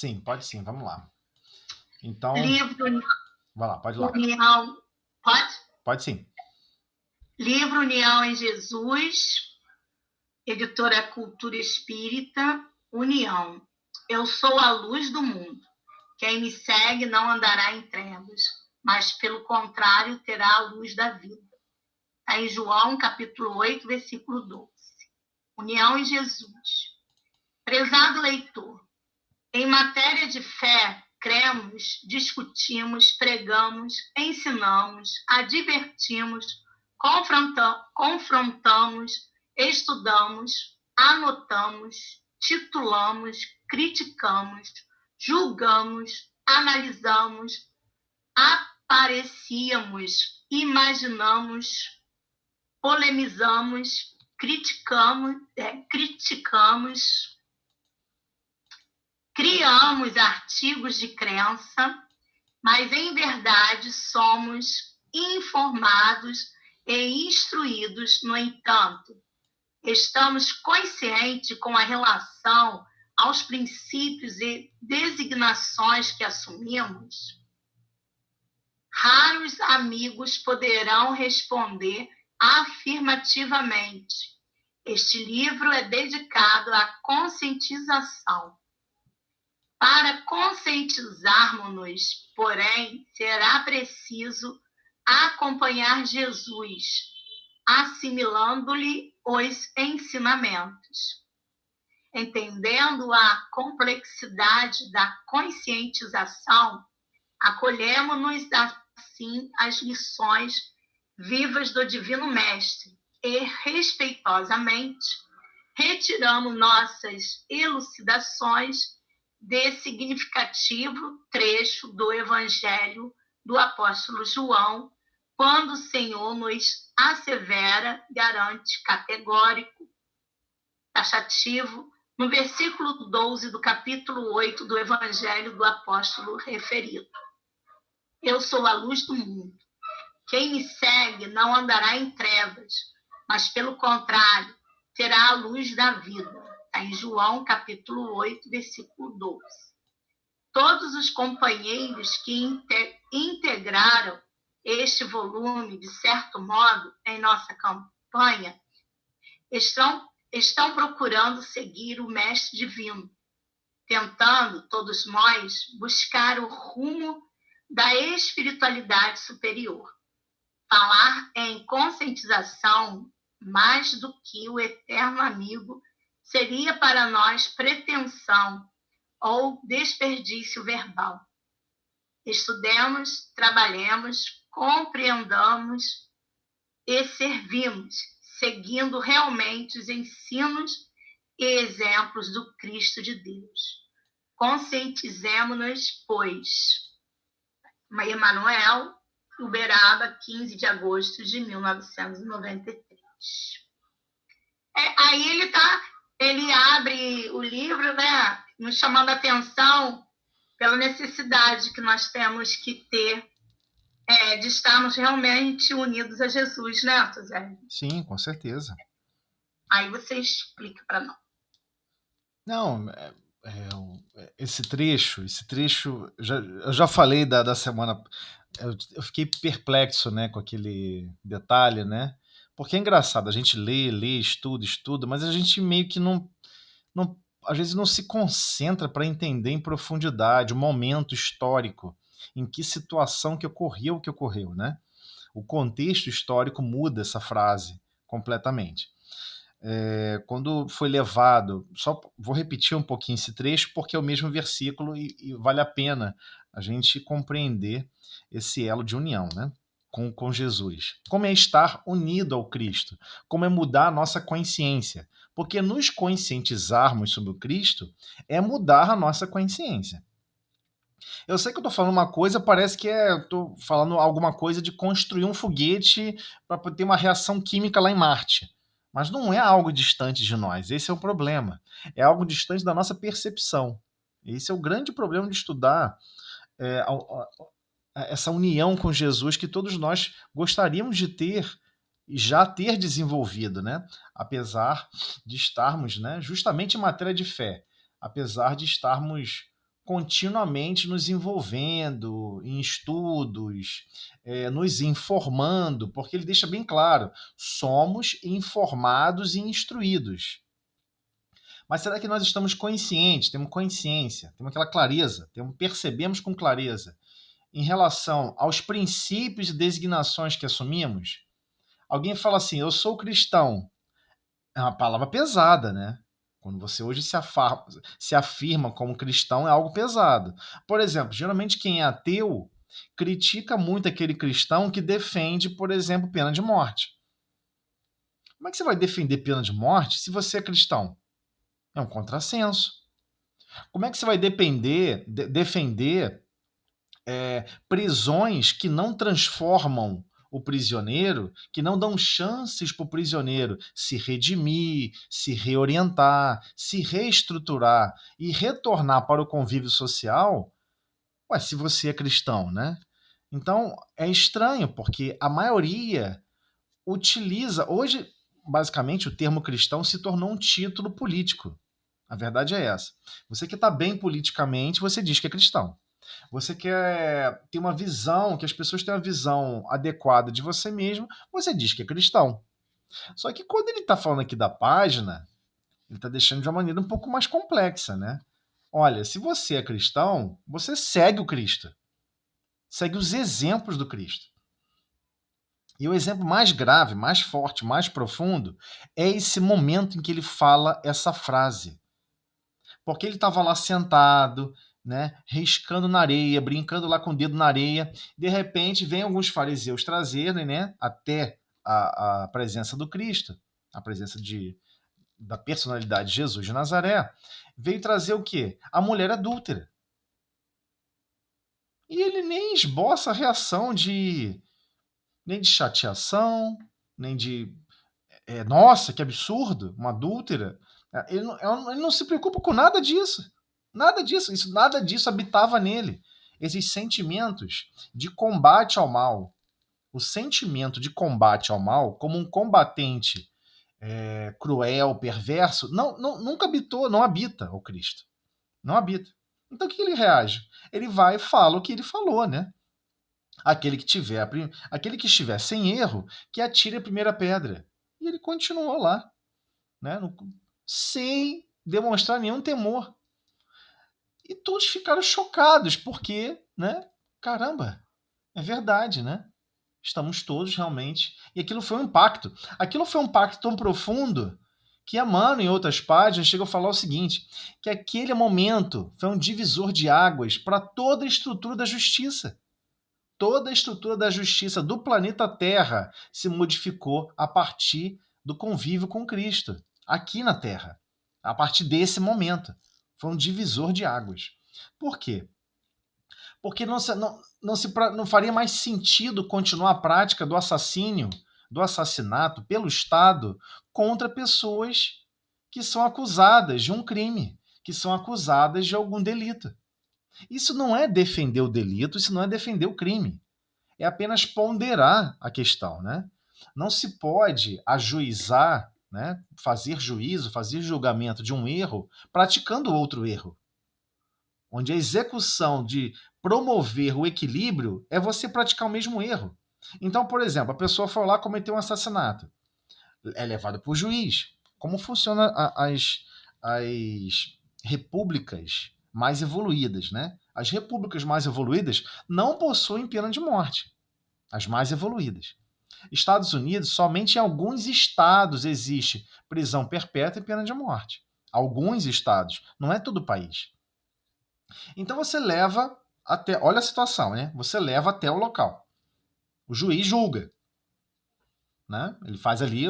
Sim, pode sim, vamos lá. Então, Livro vai lá, pode ir lá. União. Pode? Pode sim. Livro União em Jesus, editora Cultura Espírita, União. Eu sou a luz do mundo. Quem me segue não andará em trevas, mas, pelo contrário, terá a luz da vida. Está em João, capítulo 8, versículo 12. União em Jesus. Prezado leitor, em matéria de fé, cremos, discutimos, pregamos, ensinamos, advertimos, confrontamos, estudamos, anotamos, titulamos, criticamos, julgamos, analisamos, aparecíamos, imaginamos, polemizamos, criticamos, criamos artigos de crença, mas em verdade somos informados e instruídos. No entanto, estamos conscientes com a relação aos princípios e designações que assumimos? Raros amigos poderão responder afirmativamente. Este livro é dedicado à conscientização. Para conscientizarmos-nos, porém, será preciso acompanhar Jesus, assimilando-lhe os ensinamentos. Entendendo a complexidade da conscientização, acolhemos-nos assim às lições vivas do Divino Mestre e, respeitosamente, retiramos nossas elucidações de significativo trecho do Evangelho do apóstolo João, quando o Senhor nos assevera, garante, categórico, taxativo, no versículo 12 do capítulo 8 do Evangelho do apóstolo referido. Eu sou a luz do mundo. Quem me segue não andará em trevas, mas, pelo contrário, terá a luz da vida. Está em João, capítulo 8, versículo 12. Todos os companheiros que integraram este volume, de certo modo, em nossa campanha, estão procurando seguir o Mestre Divino, tentando, todos nós, buscar o rumo da espiritualidade superior. Falar em conscientização, mais do que o eterno amigo, seria para nós pretensão ou desperdício verbal. Estudemos, trabalhemos, compreendamos e servimos, seguindo realmente os ensinos e exemplos do Cristo de Deus. Conscientizemo-nos, pois. Emmanuel, Uberaba, 15 de agosto de 1993. Aí ele abre o livro, né, nos chamando a atenção pela necessidade que nós temos que ter de estarmos realmente unidos a Jesus, né, José? Sim, com certeza. Aí você explica para nós. Não, esse trecho, eu já falei da semana, eu fiquei perplexo, né, com aquele detalhe, né, porque é engraçado, a gente lê, estuda, mas a gente meio que não às vezes não se concentra para entender em profundidade o momento histórico, em que situação que ocorreu o que ocorreu, né? O contexto histórico muda essa frase completamente. Quando foi levado, só vou repetir um pouquinho esse trecho porque é o mesmo versículo e vale a pena a gente compreender esse elo de união, né? Com Jesus. Como é estar unido ao Cristo, como é mudar a nossa consciência, porque nos conscientizarmos sobre o Cristo é mudar a nossa consciência. Eu sei que eu tô falando uma coisa, parece que eu tô falando alguma coisa de construir um foguete para ter uma reação química lá em Marte. Mas não é algo distante de nós, esse é o problema. É algo distante da nossa percepção. Esse é o grande problema de estudar essa união com Jesus que todos nós gostaríamos de ter e já ter desenvolvido, né? Apesar de estarmos, né, justamente em matéria de fé, apesar de estarmos continuamente nos envolvendo em estudos, nos informando, porque ele deixa bem claro: somos informados e instruídos. Mas será que nós estamos conscientes, temos consciência, temos aquela clareza, percebemos com clareza em relação aos princípios e designações que assumimos? Alguém fala assim: eu sou cristão. É uma palavra pesada, né? Quando você hoje se afirma como cristão, é algo pesado. Por exemplo, geralmente quem é ateu critica muito aquele cristão que defende, por exemplo, pena de morte. Como é que você vai defender pena de morte se você é cristão? É um contrassenso. Como é que você vai defender prisões que não transformam o prisioneiro, que não dão chances para o prisioneiro se redimir, se reorientar, se reestruturar e retornar para o convívio social? Ué, se você é cristão, né? Então é estranho, porque a maioria utiliza. Hoje, basicamente, o termo cristão se tornou um título político. A verdade é essa. Você que está bem politicamente, você diz que é cristão. Você quer ter uma visão, que as pessoas tenham uma visão adequada de você mesmo, você diz que é cristão. Só que quando ele está falando aqui da página, ele está deixando de uma maneira um pouco mais complexa, né? Olha, se você é cristão, você segue o Cristo. Segue os exemplos do Cristo. E o exemplo mais grave, mais forte, mais profundo é esse momento em que ele fala essa frase. Porque ele estava lá sentado, né, riscando na areia, brincando lá com o dedo na areia. De repente, vem alguns fariseus trazerem, né, até a presença do Cristo, a presença da personalidade de Jesus de Nazaré. Veio trazer o quê? A mulher adúltera. E ele nem esboça a reação nem de chateação, nem de nossa, que absurdo, uma adúltera. Ele não se preocupa com nada disso. Nada disso. Nada disso habitava nele. Esses sentimentos de combate ao mal. O sentimento de combate ao mal, como um combatente cruel, perverso, nunca habitou, não habita o Cristo. Não habita. Então o que ele reage? Ele vai e fala o que ele falou, né? Aquele que estiver sem erro, que atire a primeira pedra. E ele continuou lá, né? Sem demonstrar nenhum temor. E todos ficaram chocados, porque, né? Caramba, é verdade, né? Estamos todos realmente. E aquilo foi um impacto. Aquilo foi um impacto tão profundo que a Mano, em outras páginas, chega a falar o seguinte: que aquele momento foi um divisor de águas para toda a estrutura da justiça. Toda a estrutura da justiça do planeta Terra se modificou a partir do convívio com Cristo, aqui na Terra, a partir desse momento. Foi um divisor de águas. Por quê? Porque não faria mais sentido continuar a prática do assassínio, do assassinato pelo Estado contra pessoas que são acusadas de um crime, que são acusadas de algum delito. Isso não é defender o delito, isso não é defender o crime. É apenas ponderar a questão, né? Não se pode ajuizar, né? Fazer juízo, fazer julgamento de um erro praticando outro erro. Onde a execução de promover o equilíbrio é você praticar o mesmo erro. Então, por exemplo, a pessoa foi lá cometer um assassinato. É levado por juiz. Como funcionam as repúblicas mais evoluídas, né? As repúblicas mais evoluídas não possuem pena de morte. As mais evoluídas. Estados Unidos, somente em alguns estados existe prisão perpétua e pena de morte. Alguns estados, não é todo o país. Então você leva até, olha a situação, né? Você leva até o local. O juiz julga, né? Ele faz ali,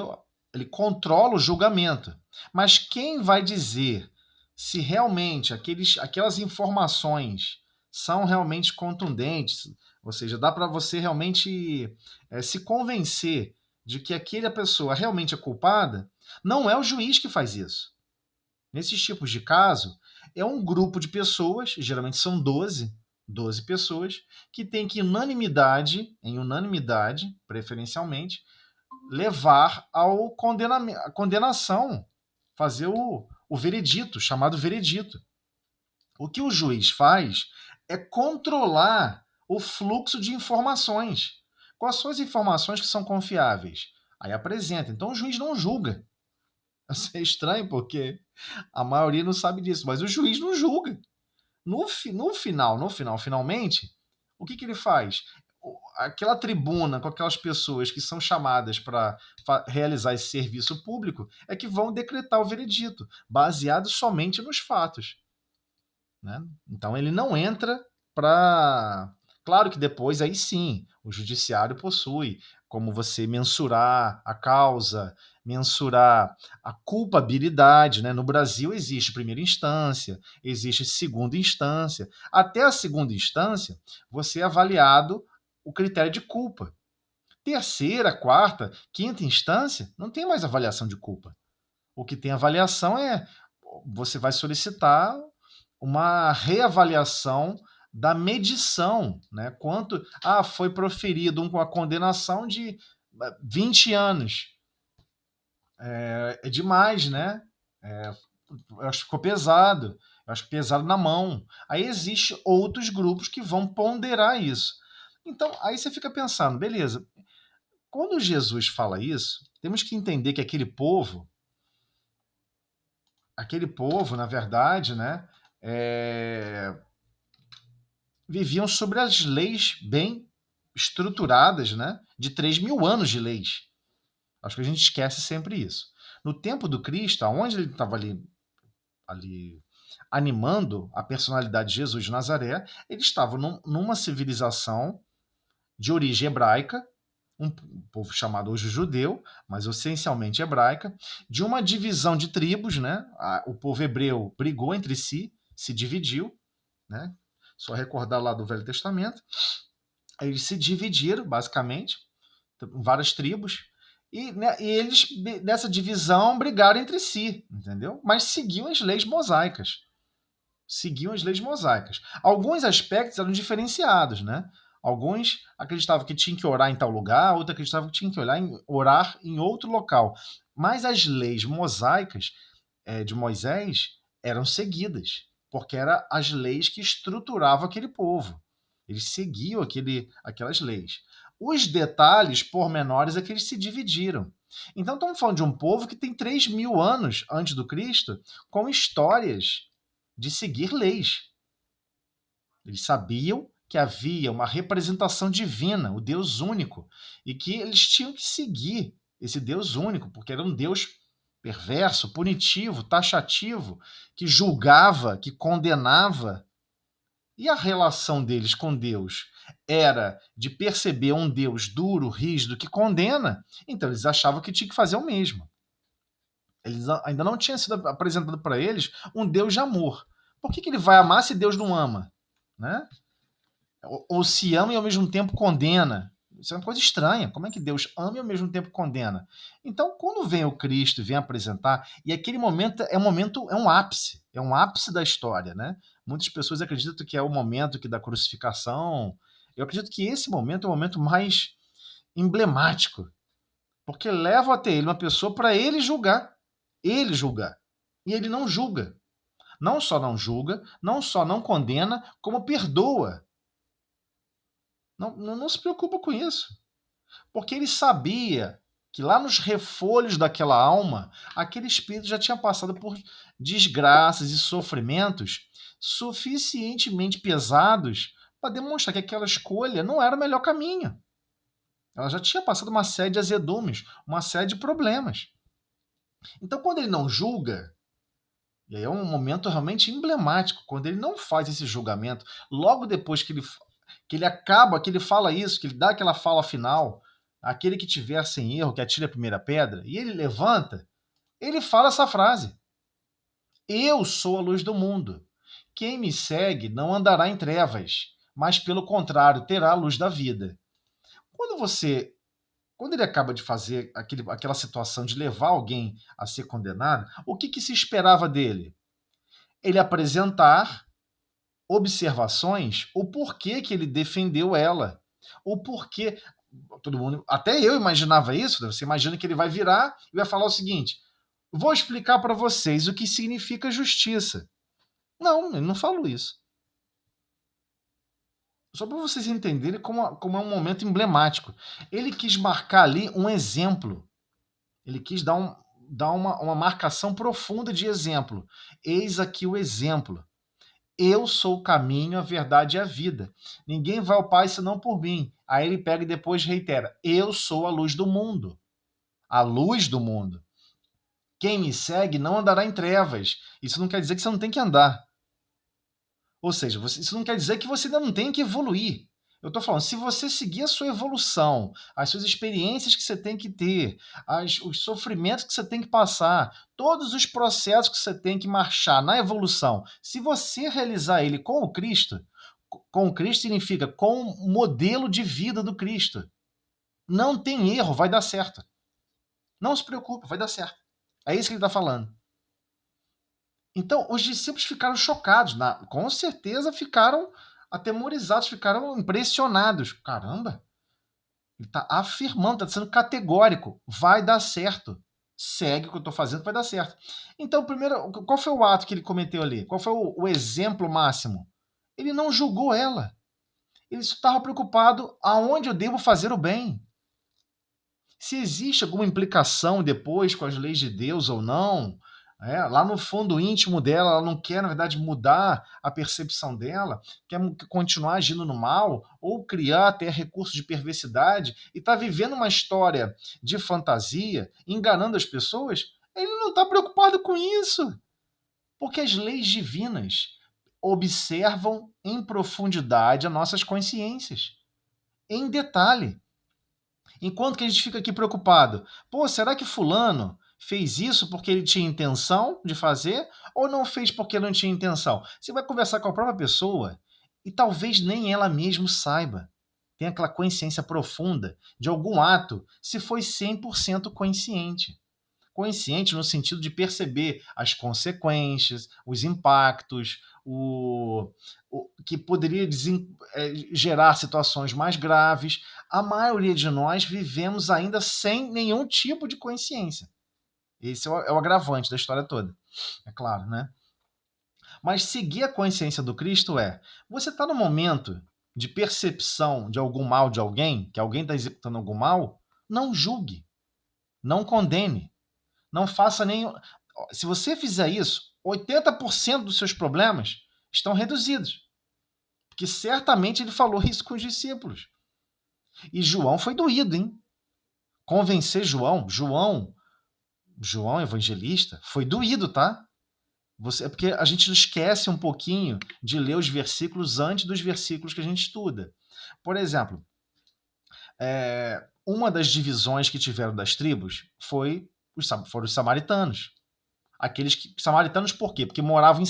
ele controla o julgamento. Mas quem vai dizer se realmente aquelas informações são realmente contundentes, ou seja, dá para você realmente se convencer de que aquela pessoa realmente é culpada, não é o juiz que faz isso. Nesses tipos de caso, é um grupo de pessoas, geralmente são 12 pessoas, que tem que, em unanimidade, preferencialmente, levar à condenação, fazer o veredito, chamado veredito. O que o juiz faz é controlar o fluxo de informações. Quais são as informações que são confiáveis? Aí apresenta. Então o juiz não julga. Isso é estranho porque a maioria não sabe disso, mas o juiz não julga. Finalmente, o que ele faz? Aquela tribuna com aquelas pessoas que são chamadas para realizar esse serviço público é que vão decretar o veredito, baseado somente nos fatos. Né? Então ele não entra para. Claro que depois, aí sim, o judiciário possui como você mensurar a causa, mensurar a culpabilidade. Né? No Brasil existe primeira instância, existe segunda instância. Até a segunda instância, você é avaliado o critério de culpa. Terceira, quarta, quinta instância, não tem mais avaliação de culpa. O que tem avaliação é você vai solicitar uma reavaliação da medição, né? Quanto foi proferido com a condenação de 20 anos. É demais, né? Eu acho que ficou pesado. Eu acho que pesado na mão. Aí existe outros grupos que vão ponderar isso. Então, aí você fica pensando, beleza, quando Jesus fala isso, temos que entender que aquele povo, na verdade, né, viviam sobre as leis bem estruturadas, né, de 3.000 anos de leis. Acho que a gente esquece sempre isso. No tempo do Cristo, onde ele estava ali animando a personalidade de Jesus de Nazaré, ele estava numa civilização de origem hebraica, um povo chamado hoje judeu, mas essencialmente hebraica, de uma divisão de tribos, né? O povo hebreu brigou entre si, se dividiu, né? Só recordar lá do Velho Testamento. Eles se dividiram, basicamente, em várias tribos, e eles, nessa divisão, brigaram entre si, entendeu? Mas seguiam as leis mosaicas. Alguns aspectos eram diferenciados, né? Alguns acreditavam que tinha que orar em tal lugar, outros acreditavam que tinha que orar em outro local. Mas as leis mosaicas de Moisés eram seguidas, porque eram as leis que estruturavam aquele povo. Eles seguiam aquelas leis. Os detalhes pormenores é que eles se dividiram. Então estamos falando de um povo que tem 3.000 anos antes do Cristo, com histórias de seguir leis. Eles sabiam que havia uma representação divina, o Deus único, e que eles tinham que seguir esse Deus único, porque era um Deus perverso, punitivo, taxativo, que julgava, que condenava. E a relação deles com Deus era de perceber um Deus duro, rígido, que condena, então eles achavam que tinha que fazer o mesmo. Eles ainda não tinha sido apresentado para eles um Deus de amor. Por que ele vai amar se Deus não ama? Né? Ou se ama e ao mesmo tempo condena. Isso é uma coisa estranha. Como é que Deus ama e ao mesmo tempo condena? Então, quando vem o Cristo e vem apresentar, e aquele momento é um ápice da história, né? Muitas pessoas acreditam que é o momento da crucificação. Eu acredito que esse momento é o momento mais emblemático, porque leva até ele uma pessoa para ele julgar. Ele julgar. E ele não julga. Não só não julga, não só não condena, como perdoa. Não se preocupa com isso. Porque ele sabia que lá nos refolhos daquela alma, aquele espírito já tinha passado por desgraças e sofrimentos suficientemente pesados para demonstrar que aquela escolha não era o melhor caminho. Ela já tinha passado uma série de azedumes, uma série de problemas. Então, quando ele não julga, e aí é um momento realmente emblemático, quando ele não faz esse julgamento, logo depois que ele acaba, que ele fala isso, que ele dá aquela fala final, aquele que tiver sem erro, que atire a primeira pedra, e ele levanta, ele fala essa frase: eu sou a luz do mundo. Quem me segue não andará em trevas, mas pelo contrário, terá a luz da vida. Quando ele acaba de fazer aquela situação de levar alguém a ser condenado, o que se esperava dele? Ele apresentar observações, o porquê que ele defendeu ela, o porquê. Todo mundo, até eu imaginava isso. Você imagina que ele vai virar e vai falar o seguinte: vou explicar para vocês o que significa justiça. Não, ele não falou isso. Só para vocês entenderem como é um momento emblemático. Ele quis marcar ali um exemplo. Ele quis dar uma marcação profunda de exemplo. Eis aqui o exemplo. Eu sou o caminho, a verdade e a vida. Ninguém vai ao Pai senão por mim. Aí ele pega e depois reitera: eu sou a luz do mundo. A luz do mundo. Quem me segue não andará em trevas. Isso não quer dizer que você não tem que andar. Ou seja, isso não quer dizer que você ainda não tem que evoluir. Eu estou falando, se você seguir a sua evolução, as suas experiências que você tem que ter, os sofrimentos que você tem que passar, todos os processos que você tem que marchar na evolução, se você realizar ele com o Cristo significa com o modelo de vida do Cristo. Não tem erro, vai dar certo. Não se preocupe, vai dar certo. É isso que ele está falando. Então, os discípulos ficaram chocados, com certeza ficaram atemorizados, ficaram impressionados. Caramba, ele está afirmando, está sendo categórico, vai dar certo. Segue o que eu estou fazendo, vai dar certo. Então, primeiro, qual foi o ato que ele cometeu ali? Qual foi o exemplo máximo? Ele não julgou ela. Ele só estava preocupado aonde eu devo fazer o bem. Se existe alguma implicação depois com as leis de Deus ou não, lá no fundo íntimo dela, ela não quer, na verdade, mudar a percepção dela, quer continuar agindo no mal, ou criar até recursos de perversidade, e está vivendo uma história de fantasia, enganando as pessoas, ele não está preocupado com isso. Porque as leis divinas observam em profundidade as nossas consciências, em detalhe. Enquanto que a gente fica aqui preocupado, pô, será que fulano fez isso porque ele tinha intenção de fazer ou não fez porque não tinha intenção? Você vai conversar com a própria pessoa e talvez nem ela mesma saiba. Tem aquela consciência profunda de algum ato, se foi 100% consciente. Consciente no sentido de perceber as consequências, os impactos, o que poderia gerar situações mais graves. A maioria de nós vivemos ainda sem nenhum tipo de consciência. Esse é o agravante da história toda, é claro, né? Mas seguir a consciência do Cristo você está no momento de percepção de algum mal de alguém, que alguém está executando algum mal, não julgue, não condene, não faça nenhum. Se você fizer isso, 80% dos seus problemas estão reduzidos. Porque certamente ele falou isso com os discípulos. E João foi doído, hein? Convencer João evangelista, foi doído, tá? É porque a gente esquece um pouquinho de ler os versículos antes dos versículos que a gente estuda. Por exemplo, uma das divisões que tiveram das tribos foram os samaritanos. Samaritanos por quê? Porque moravam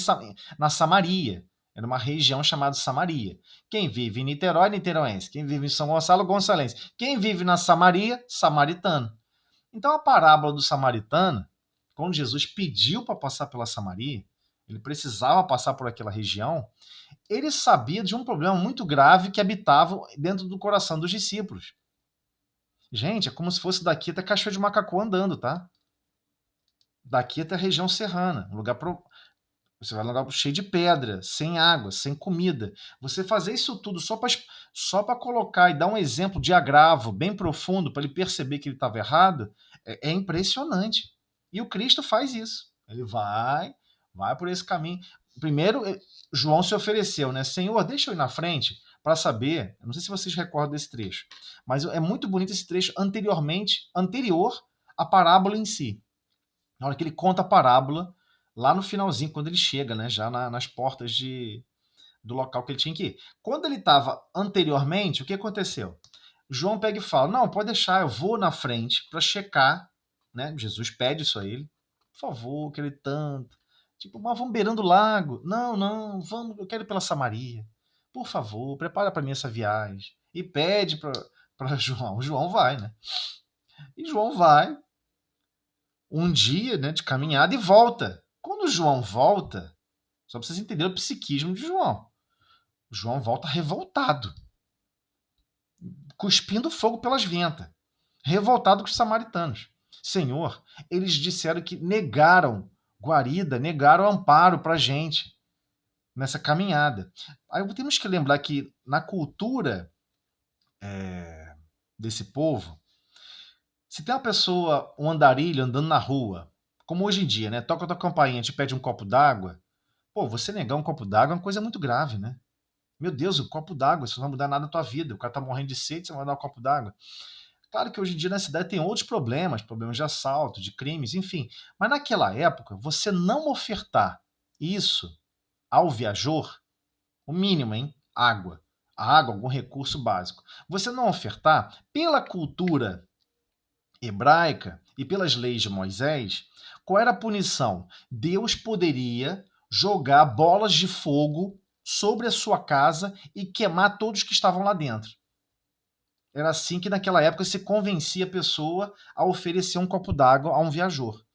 na Samaria. Era uma região chamada Samaria. Quem vive em Niterói, niteroense. Quem vive em São Gonçalo, gonçalense. Quem vive na Samaria, samaritano. Então a parábola do samaritano, quando Jesus pediu para passar pela Samaria, ele precisava passar por aquela região, ele sabia de um problema muito grave que habitava dentro do coração dos discípulos. Gente, é como se fosse daqui até Cachoeira de Macacu andando, tá? Daqui até a região serrana, você vai num lugar cheio de pedra, sem água, sem comida. Você fazer isso tudo só para colocar e dar um exemplo de agravo bem profundo para ele perceber que ele estava errado, é impressionante. E o Cristo faz isso. Ele vai por esse caminho. Primeiro, João se ofereceu, né? Senhor, deixa eu ir na frente para saber. Eu não sei se vocês recordam desse trecho, mas é muito bonito esse trecho anterior à parábola em si. Na hora que ele conta a parábola, lá no finalzinho, quando ele chega, né, já nas portas do local que ele tinha que ir. Quando ele estava anteriormente, o que aconteceu? João pega e fala, não, pode deixar, eu vou na frente para checar, né? Jesus pede isso a ele, por favor, eu quero ir tanto. Tipo, mas vamos beirando o lago. Não, vamos, eu quero ir pela Samaria. Por favor, prepara para mim essa viagem. E pede para João. O João vai, né? E João vai um dia, né, de caminhada e volta. Quando o João volta, só para vocês entenderem o psiquismo de João. O João volta revoltado, cuspindo fogo pelas ventas, revoltado com os samaritanos. Senhor, eles disseram que negaram guarida, negaram amparo para a gente. nessa caminhada. Aí temos que lembrar que na cultura desse povo, se tem uma pessoa, um andarilho andando na rua, como hoje em dia, né? Toca a tua campainha, te pede um copo d'água. Pô, você negar um copo d'água é uma coisa muito grave, né? Meu Deus, um copo d'água, isso não vai mudar nada na tua vida. O cara tá morrendo de sede, você vai dar um copo d'água. Claro que hoje em dia na cidade tem outros problemas, problemas de assalto, de crimes, enfim. Mas naquela época, você não ofertar isso ao viajor, o mínimo, hein? Água. A água, algum recurso básico. Você não ofertar, pela cultura hebraica e pelas leis de Moisés, qual era a punição? Deus poderia jogar bolas de fogo sobre a sua casa e queimar todos que estavam lá dentro. Era assim que naquela época se convencia a pessoa a oferecer um copo d'água a um viajor.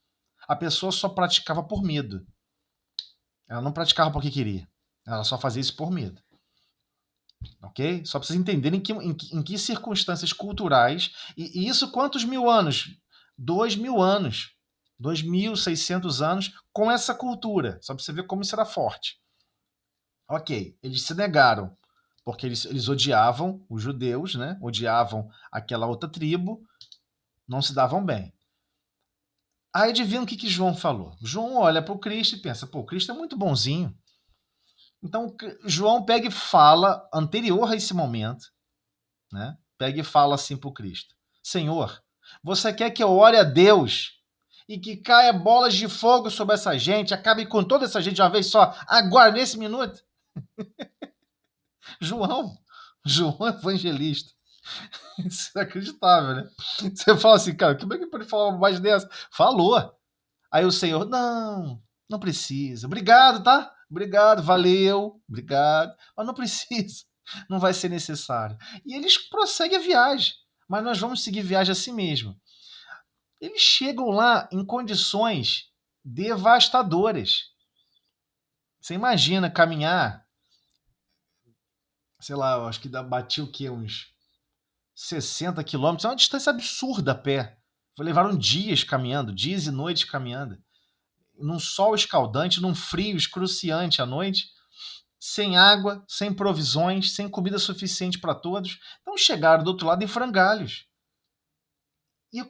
A pessoa só praticava por medo. Ela não praticava porque queria. Ela só fazia isso por medo. Ok? Só para vocês entenderem em que circunstâncias culturais. E isso quantos mil anos? 2.000 anos. 2.600 anos com essa cultura. Só para você ver como isso era forte. Ok, eles se negaram. Porque eles odiavam os judeus, né? Odiavam aquela outra tribo. Não se davam bem. Aí adivinha o que João falou? João olha para o Cristo e pensa: pô, o Cristo é muito bonzinho. Então, João pega e fala, anterior a esse momento, né? Pega e fala assim para o Cristo: Senhor, você quer que eu ore a Deus e que caia bolas de fogo sobre essa gente, acabe com toda essa gente de uma vez só, agora, nesse minuto? João Evangelista. Isso é inacreditável, né? Você fala assim, cara, como é que pode falar uma mais dessa? Falou. Aí o Senhor, não precisa. Obrigado, tá? Obrigado, valeu, obrigado. Mas não precisa, não vai ser necessário. E eles prosseguem a viagem, mas nós vamos seguir viagem assim mesmo. Eles chegam lá em condições devastadoras. Você imagina caminhar, sei lá, eu acho que bati o quê? Uns 60 quilômetros, é uma distância absurda a pé. Levaram dias caminhando, dias e noites caminhando. Num sol escaldante, num frio excruciante à noite, sem água, sem provisões, sem comida suficiente para todos. Então chegaram do outro lado em frangalhos. E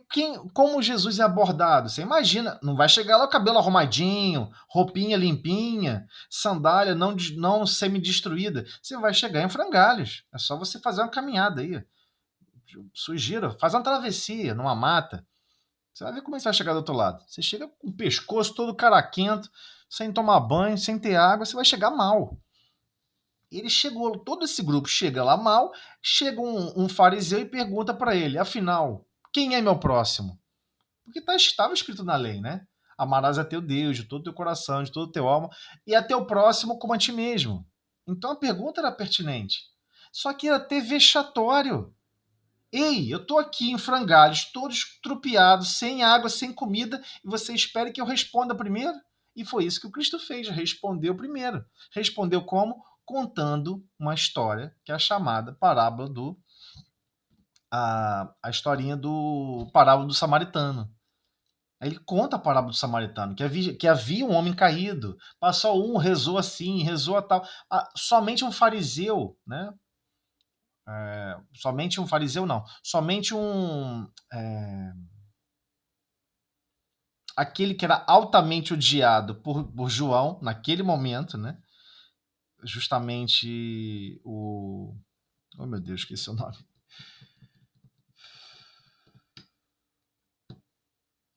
como Jesus é abordado? Você imagina, não vai chegar lá o cabelo arrumadinho, roupinha limpinha, sandália não semi-destruída. Você vai chegar em frangalhos. É só você fazer uma caminhada aí. Sugiro, faz uma travessia numa mata. Você vai ver como é que você vai chegar do outro lado. Você chega com o pescoço todo caraquento, sem tomar banho, sem ter água, você vai chegar mal. Ele chegou, todo esse grupo chega lá mal, chega um fariseu e pergunta para ele, afinal, quem é meu próximo? Porque estava escrito na lei, né? Amarás a teu Deus de todo o teu coração, de todo o teu alma, e a teu próximo como a ti mesmo. Então a pergunta era pertinente. Só que era até vexatório. Ei, eu tô aqui em frangalhos, todo estrupiado, sem água, sem comida, e você espera que eu responda primeiro? E foi isso que o Cristo fez, respondeu primeiro. Respondeu como? Contando uma história, que é a chamada parábola a historinha do parábola do samaritano. Aí ele conta a parábola do samaritano, que havia um homem caído, passou um, rezou assim, rezou a tal. Somente um fariseu, né? Somente um fariseu não, somente aquele que era altamente odiado por João naquele momento, né? Justamente oh meu Deus, esqueci o nome.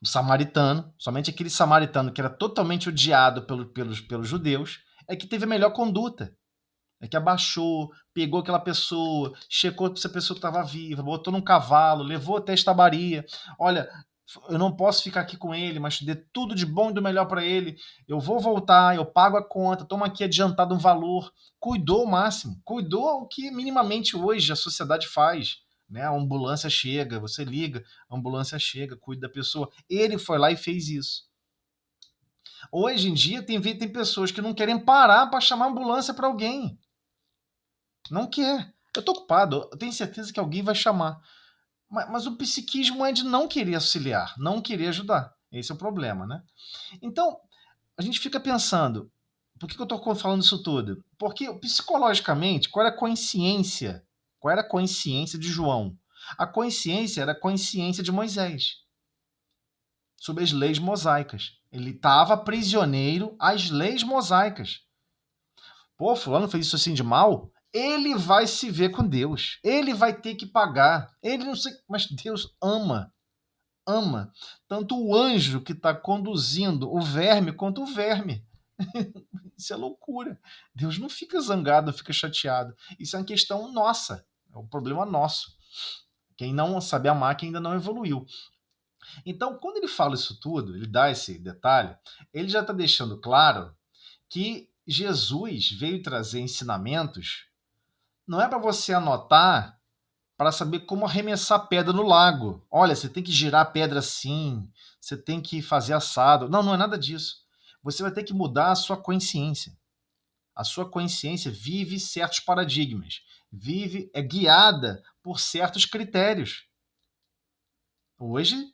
O samaritano, somente aquele samaritano que era totalmente odiado pelos judeus, é que teve a melhor conduta. É que abaixou, pegou aquela pessoa, checou se a pessoa estava viva, botou num cavalo, levou até a estabaria. Olha, eu não posso ficar aqui com ele, mas dê tudo de bom e do melhor para ele. Eu vou voltar, eu pago a conta, toma aqui adiantado um valor. Cuidou o máximo, cuidou o que minimamente hoje a sociedade faz. Né? A ambulância chega, você liga, a ambulância chega, cuida da pessoa. Ele foi lá e fez isso. Hoje em dia tem pessoas que não querem parar para chamar a ambulância para alguém. Não quer. Eu tô ocupado, eu tenho certeza que alguém vai chamar. Mas o psiquismo é de não querer auxiliar, não querer ajudar. Esse é o problema, né? Então, a gente fica pensando, Por que eu estou falando isso tudo? Porque psicologicamente, qual era a consciência? Qual era a consciência de João? A consciência era a consciência de Moisés, sobre as leis mosaicas. Ele estava prisioneiro às leis mosaicas. Pô, fulano fez isso assim de mal, ele vai se ver com Deus. Ele vai ter que pagar. Ele não sei, mas Deus ama. Ama tanto o anjo que está conduzindo o verme quanto o verme. Isso é loucura. Deus não fica zangado, não fica chateado. Isso é uma questão nossa. É um problema nosso. Quem não sabe amar, quem ainda não evoluiu. Então, quando ele fala isso tudo, ele dá esse detalhe, ele já está deixando claro que Jesus veio trazer ensinamentos. Não é para você anotar para saber como arremessar pedra no lago. Olha, você tem que girar a pedra assim, você tem que fazer assado. Não, não é nada disso. Você vai ter que mudar a sua consciência. A sua consciência vive certos paradigmas, é guiada por certos critérios. Hoje,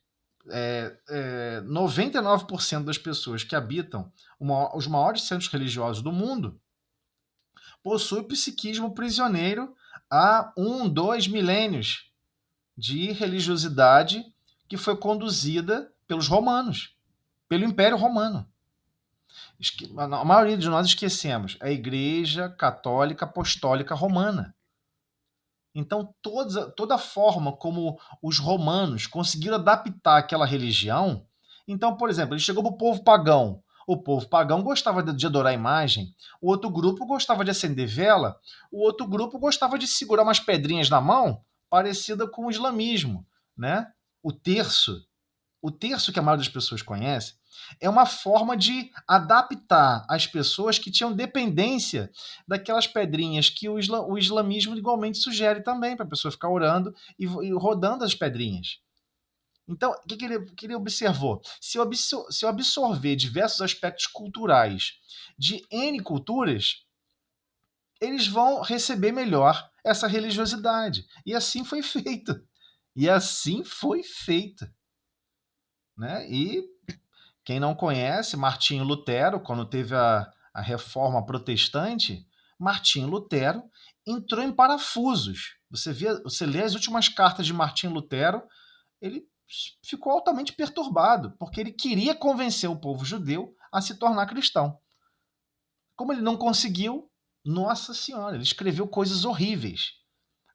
99% das pessoas que habitam os maiores centros religiosos do mundo possuem o psiquismo prisioneiro há 2 milênios de religiosidade que foi conduzida pelos romanos, pelo Império Romano. A maioria de nós esquecemos a Igreja Católica Apostólica Romana. Então, toda a forma como os romanos conseguiram adaptar aquela religião. Então, por exemplo, ele chegou para o povo pagão. O povo pagão gostava de adorar a imagem, o outro grupo gostava de acender vela, o outro grupo gostava de segurar umas pedrinhas na mão, parecida com o islamismo, né? O terço, que a maioria das pessoas conhece, é uma forma de adaptar as pessoas que tinham dependência daquelas pedrinhas que o islamismo igualmente sugere também, para a pessoa ficar orando e rodando as pedrinhas. Então, o que ele observou? Se eu absorver diversos aspectos culturais de N culturas, eles vão receber melhor essa religiosidade. E assim foi feito. Né? E quem não conhece, Martinho Lutero, quando teve a reforma protestante, Martinho Lutero entrou em parafusos. Você lê as últimas cartas de Martinho Lutero, ele ficou altamente perturbado, porque ele queria convencer o povo judeu a se tornar cristão. Como ele não conseguiu, nossa senhora, ele escreveu coisas horríveis.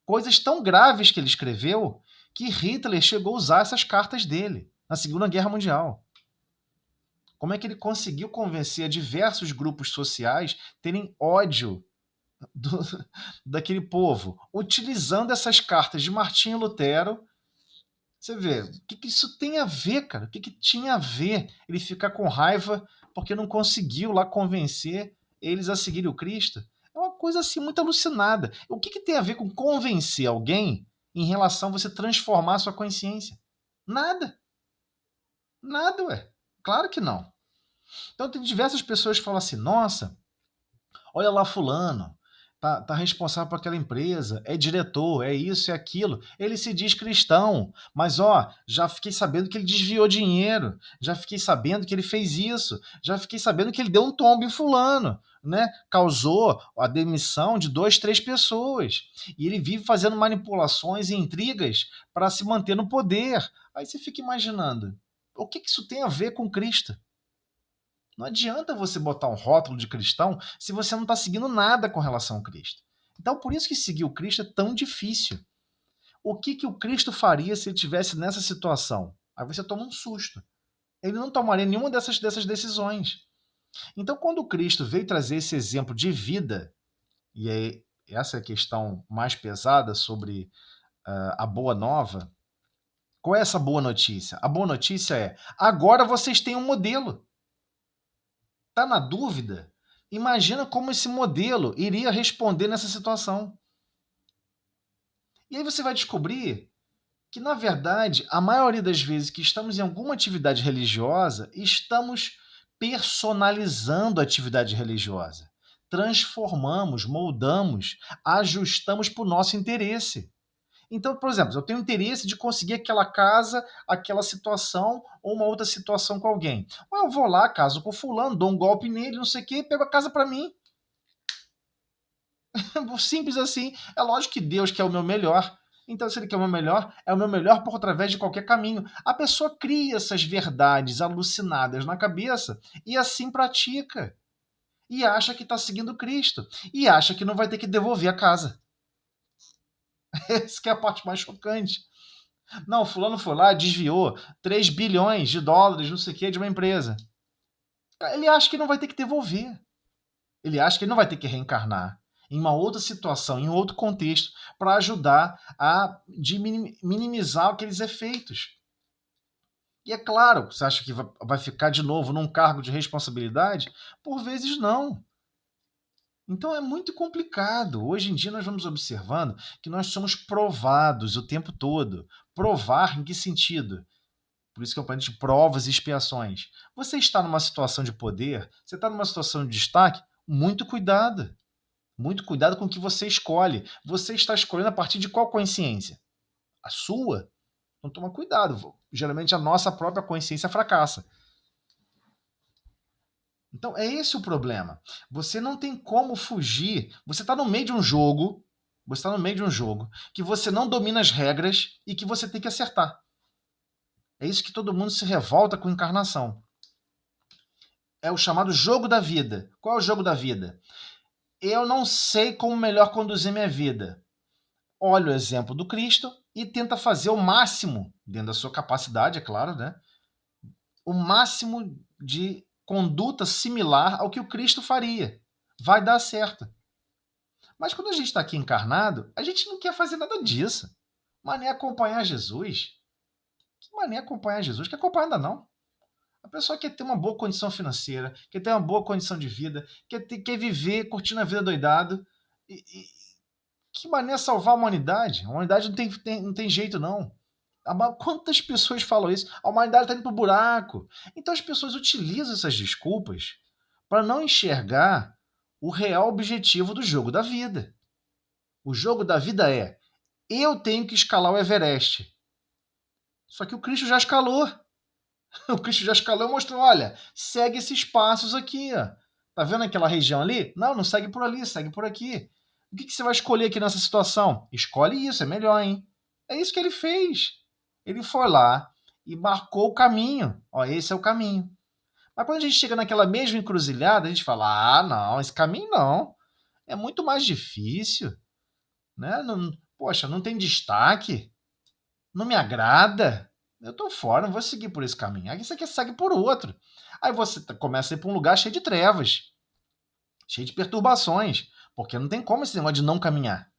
Coisas tão graves que ele escreveu que Hitler chegou a usar essas cartas dele na Segunda Guerra Mundial. Como é que ele conseguiu convencer diversos grupos sociais terem ódio daquele povo, utilizando essas cartas de Martinho Lutero? Você vê, o que isso tem a ver, cara? O que tinha a ver ele ficar com raiva porque não conseguiu lá convencer eles a seguirem o Cristo? É uma coisa assim muito alucinada. O que tem a ver com convencer alguém em relação a você transformar a sua consciência? Nada. Nada, ué. Claro que não. Então tem diversas pessoas que falam assim, nossa, olha lá fulano, tá responsável por aquela empresa, é diretor, é isso, é aquilo. Ele se diz cristão, mas ó, já fiquei sabendo que ele desviou dinheiro, já fiquei sabendo que ele fez isso, já fiquei sabendo que ele deu um tombo em fulano, né? Causou a demissão de 2, 3 pessoas. E ele vive fazendo manipulações e intrigas para se manter no poder. Aí você fica imaginando, o que isso tem a ver com Cristo? Não adianta você botar um rótulo de cristão se você não está seguindo nada com relação ao Cristo. Então, por isso que seguir o Cristo é tão difícil. O que o Cristo faria se ele estivesse nessa situação? Aí você toma um susto. Ele não tomaria nenhuma dessas decisões. Então, quando o Cristo veio trazer esse exemplo de vida, e aí essa é a questão mais pesada sobre a boa nova, qual é essa boa notícia? A boa notícia é, agora vocês têm um modelo. Está na dúvida? Imagina como esse modelo iria responder nessa situação. E aí você vai descobrir que, na verdade, a maioria das vezes que estamos em alguma atividade religiosa, estamos personalizando a atividade religiosa. Transformamos, moldamos, ajustamos para o nosso interesse. Então, por exemplo, eu tenho interesse de conseguir aquela casa, aquela situação ou uma outra situação com alguém. Ou eu vou lá, caso com fulano, dou um golpe nele, não sei o quê, e pego a casa para mim. Simples assim. É lógico que Deus quer o meu melhor. Então, se ele quer o meu melhor, é o meu melhor por através de qualquer caminho. A pessoa cria essas verdades alucinadas na cabeça e assim pratica. E acha que está seguindo Cristo. E acha que não vai ter que devolver a casa. Essa que é a parte mais chocante. Não, fulano foi lá, desviou 3 bilhões de dólares, não sei o que, de uma empresa. Ele acha que não vai ter que devolver. Ele acha que ele não vai ter que reencarnar em uma outra situação, em outro contexto, para ajudar a minimizar aqueles efeitos. E é claro, você acha que vai ficar de novo num cargo de responsabilidade? Por vezes não. Então é muito complicado. Hoje em dia nós vamos observando que nós somos provados o tempo todo. Provar em que sentido? Por isso que eu falo de provas e expiações. Você está numa situação de poder, você está numa situação de destaque, muito cuidado. Muito cuidado com o que você escolhe. Você está escolhendo a partir de qual consciência? A sua? Então toma cuidado. Geralmente a nossa própria consciência fracassa. Então é esse o problema. Você não tem como fugir. Você está no meio de um jogo. Você está no meio de um jogo que você não domina as regras e que você tem que acertar. É isso que todo mundo se revolta com encarnação. É o chamado jogo da vida. Qual é o jogo da vida? Eu não sei como melhor conduzir minha vida. Olha o exemplo do Cristo e tenta fazer o máximo, dentro da sua capacidade, é claro, né? O máximo de conduta similar ao que o Cristo faria. Vai dar certo. Mas quando a gente está aqui encarnado, a gente não quer fazer nada disso. Mané acompanhar Jesus. Que mané acompanhar Jesus? Quer acompanhar ainda não. A pessoa quer ter uma boa condição financeira, quer ter uma boa condição de vida, quer viver curtindo a vida doidado. Que maneira salvar a humanidade? A humanidade não tem jeito, não. Quantas pessoas falam isso? A humanidade está indo para o buraco. Então as pessoas utilizam essas desculpas para não enxergar o real objetivo do jogo da vida. O jogo da vida é: eu tenho que escalar o Everest. Só que o Cristo já escalou. O Cristo já escalou e mostrou: olha, segue esses passos aqui. Ó. Tá vendo aquela região ali? Não, não segue por ali, segue por aqui. O que você vai escolher aqui nessa situação? Escolhe isso, é melhor, hein? É isso que ele fez. Ele foi lá e marcou o caminho. Ó, esse é o caminho. Mas quando a gente chega naquela mesma encruzilhada, a gente fala: ah, não, esse caminho não. É muito mais difícil. Né? Não, poxa, não tem destaque. Não me agrada. Eu tô fora, não vou seguir por esse caminho. Aí você quer segue por outro. Aí você começa a ir para um lugar cheio de trevas, cheio de perturbações, porque não tem como esse negócio de não caminhar.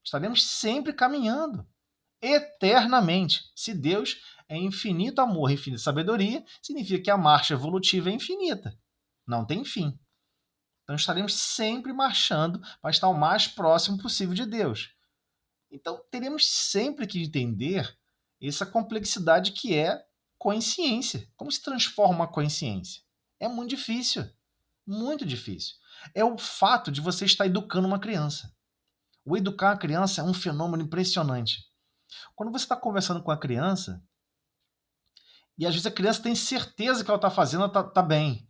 Estaremos sempre caminhando, eternamente. Se Deus é infinito amor, infinita sabedoria, significa que a marcha evolutiva é infinita. Não tem fim. Então estaremos sempre marchando para estar o mais próximo possível de Deus. Então teremos sempre que entender essa complexidade que é consciência. Como se transforma a consciência? É muito difícil. Muito difícil. É o fato de você estar educando uma criança. O educar a criança é um fenômeno impressionante. Quando você está conversando com a criança, e às vezes a criança tem certeza que ela está fazendo, ela está bem.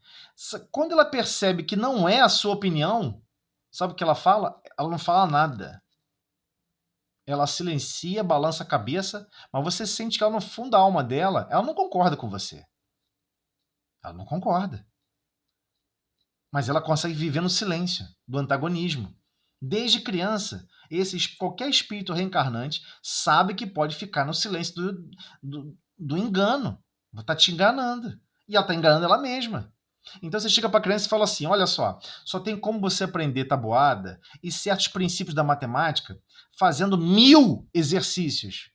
Quando ela percebe que não é a sua opinião, sabe o que ela fala? Ela não fala nada. Ela silencia, balança a cabeça, mas você sente que ela, no fundo da alma dela, ela não concorda com você. Ela não concorda. Mas ela consegue viver no silêncio, do antagonismo. Desde criança, qualquer espírito reencarnante sabe que pode ficar no silêncio do engano. Está te enganando. E ela está enganando ela mesma. Então você chega para a criança e fala assim: olha só tem como você aprender tabuada e certos princípios da matemática fazendo 1000 exercícios.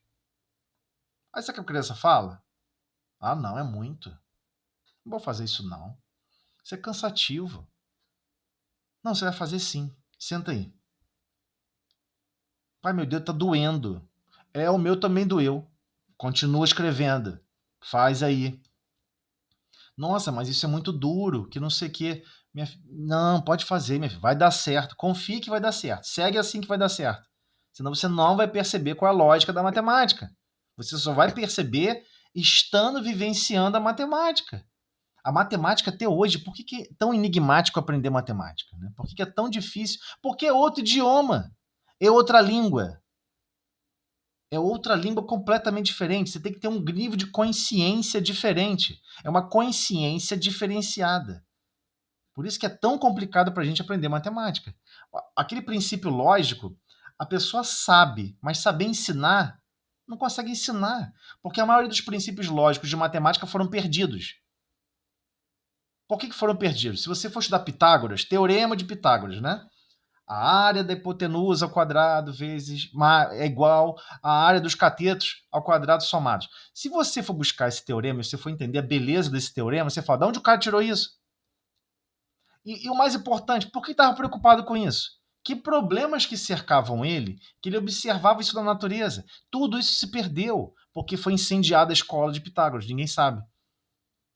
Aí sabe o que a criança fala? Ah, não, é muito. Não vou fazer isso não. Isso é cansativo. Não, você vai fazer sim. Senta aí. Pai, meu dedo tá doendo. É, o meu também doeu. Continua escrevendo. Faz aí. Nossa, mas isso é muito duro, que não sei o quê. Não, pode fazer, minha filha. Vai dar certo. Confie que vai dar certo. Segue assim que vai dar certo. Senão você não vai perceber qual é a lógica da matemática. Você só vai perceber estando vivenciando a matemática. A matemática até hoje, por que é tão enigmático aprender matemática? Né? Por que é tão difícil? Porque é outro idioma, é outra língua. É outra língua completamente diferente. Você tem que ter um nível de consciência diferente. É uma consciência diferenciada. Por isso que é tão complicado para a gente aprender matemática. Aquele princípio lógico, a pessoa sabe, mas saber ensinar, não consegue ensinar. Porque a maioria dos princípios lógicos de matemática foram perdidos. Por que foram perdidos? Se você for estudar Pitágoras, teorema de Pitágoras, né? A área da hipotenusa ao quadrado vezes é igual à área dos catetos ao quadrado somados. Se você for buscar esse teorema, se você for entender a beleza desse teorema, você fala, de onde o cara tirou isso? E o mais importante, por que estava preocupado com isso? Que problemas que cercavam ele, que ele observava isso na natureza. Tudo isso se perdeu, porque foi incendiada a escola de Pitágoras, ninguém sabe.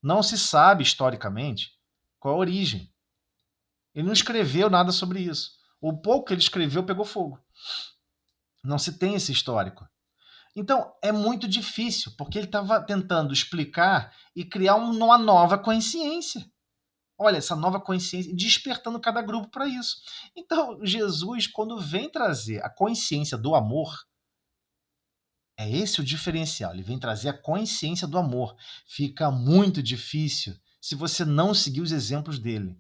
Não se sabe, historicamente, qual a origem. Ele não escreveu nada sobre isso. O pouco que ele escreveu pegou fogo. Não se tem esse histórico. Então, é muito difícil, porque ele estava tentando explicar e criar uma nova consciência. Olha, essa nova consciência, despertando cada grupo para isso. Então, Jesus, quando vem trazer a consciência do amor, é esse o diferencial. Ele vem trazer a consciência do amor. Fica muito difícil se você não seguir os exemplos dele.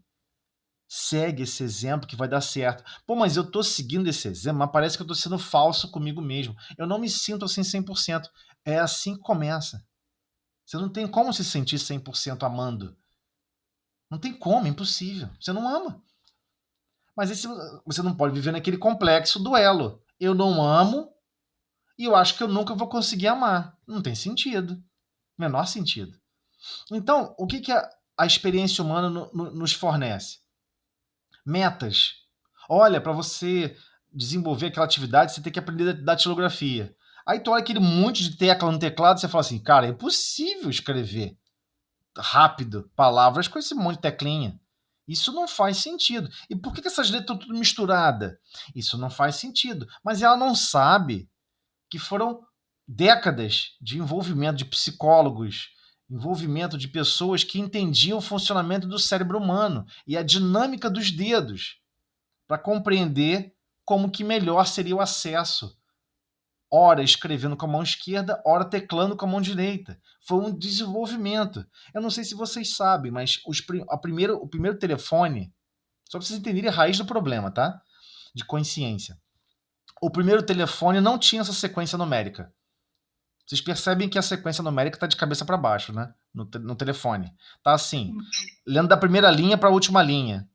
Segue esse exemplo que vai dar certo. Pô, mas eu tô seguindo esse exemplo, mas parece que eu tô sendo falso comigo mesmo. Eu não me sinto assim 100%. É assim que começa. Você não tem como se sentir 100% amando. Não tem como, é impossível. Você não ama. Mas esse, você não pode viver naquele complexo duelo. Eu não amo e eu acho que eu nunca vou conseguir amar. Não tem sentido. Menor sentido. Então, o que a experiência humana nos fornece? Metas. Olha, para você desenvolver aquela atividade, você tem que aprender a datilografia. Aí tu olha aquele monte de tecla no teclado e você fala assim, cara, é impossível escrever rápido palavras com esse monte de teclinha. Isso não faz sentido. E por que essas letras estão tudo misturadas? Isso não faz sentido. Mas ela não sabe que foram décadas de envolvimento de psicólogos, envolvimento de pessoas que entendiam o funcionamento do cérebro humano e a dinâmica dos dedos para compreender como que melhor seria o acesso. Ora escrevendo com a mão esquerda, ora teclando com a mão direita. Foi um desenvolvimento. Eu não sei se vocês sabem, mas o primeiro telefone, só para vocês entenderem a raiz do problema, tá? De consciência. O primeiro telefone não tinha essa sequência numérica. Vocês percebem que a sequência numérica está de cabeça para baixo, né? No telefone. Tá assim, lendo da primeira linha para a última linha.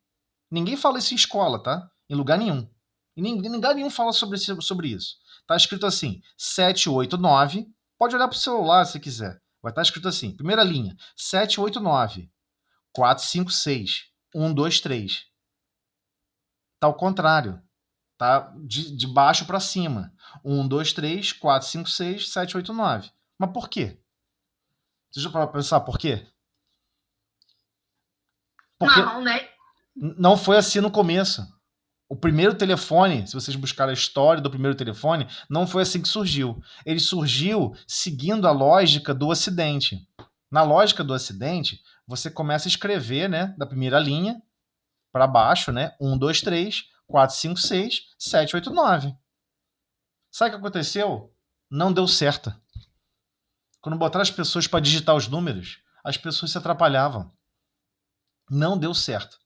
Ninguém fala isso em escola, tá? Em lugar nenhum. E ninguém nenhum fala sobre isso. Tá escrito assim, 789. Pode olhar pro celular se quiser. Vai estar escrito assim, primeira linha, 789 456 123. Tá ao contrário. Tá de baixo para cima. 1, 2, 3, 4, 5, 6, 7, 8, 9. Mas por quê? Você já pensar por quê? Porque não, né? Não foi assim no começo. O primeiro telefone, se vocês buscarem a história do primeiro telefone, não foi assim que surgiu. Ele surgiu seguindo a lógica do Ocidente. Na lógica do Ocidente, você começa a escrever, né, da primeira linha para baixo, né, 1, 2, 3, 4, 5, 6, 7, 8, 9. Sabe o que aconteceu? Não deu certo. Quando botaram as pessoas para digitar os números, as pessoas se atrapalhavam. Não deu certo.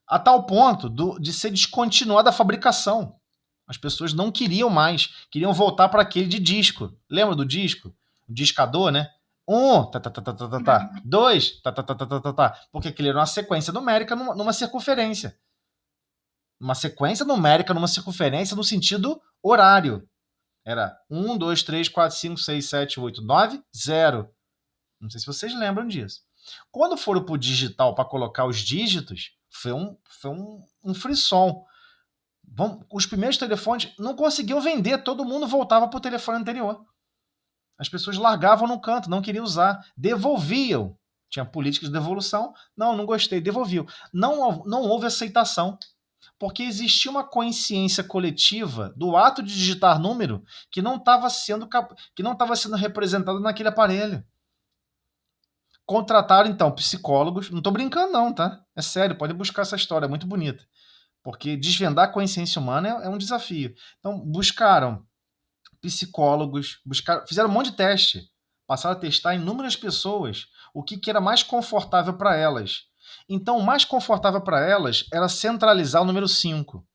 A tal ponto de ser descontinuada a fabricação. As pessoas não queriam mais, queriam voltar para aquele de disco. Lembra do disco? O discador, né? 1, tá, tá, tá, tá, tá, tá. 2, tá, tá, tá, tá, tá, tá. Porque aquilo era uma sequência numérica numa circunferência. Uma sequência numérica numa circunferência no sentido horário. Era 1, 2, 3, 4, 5, 6, 7, 8, 9, 0. Não sei se vocês lembram disso. Quando foram para o digital para colocar os dígitos, foi um frisson. Os primeiros telefones não conseguiam vender, todo mundo voltava para o telefone anterior. As pessoas largavam no canto, não queriam usar, devolviam. Tinha políticas de devolução, não gostei, devolviam. Não houve aceitação. Porque existia uma consciência coletiva do ato de digitar número que não estava sendo representado naquele aparelho. Contrataram, então, psicólogos. Não estou brincando, não, tá? É sério, pode buscar essa história, é muito bonita. Porque desvendar a consciência humana é um desafio. Então, buscaram psicólogos, fizeram um monte de teste. Passaram a testar inúmeras pessoas o que era mais confortável para elas. Então, o mais confortável para elas era centralizar o número 5.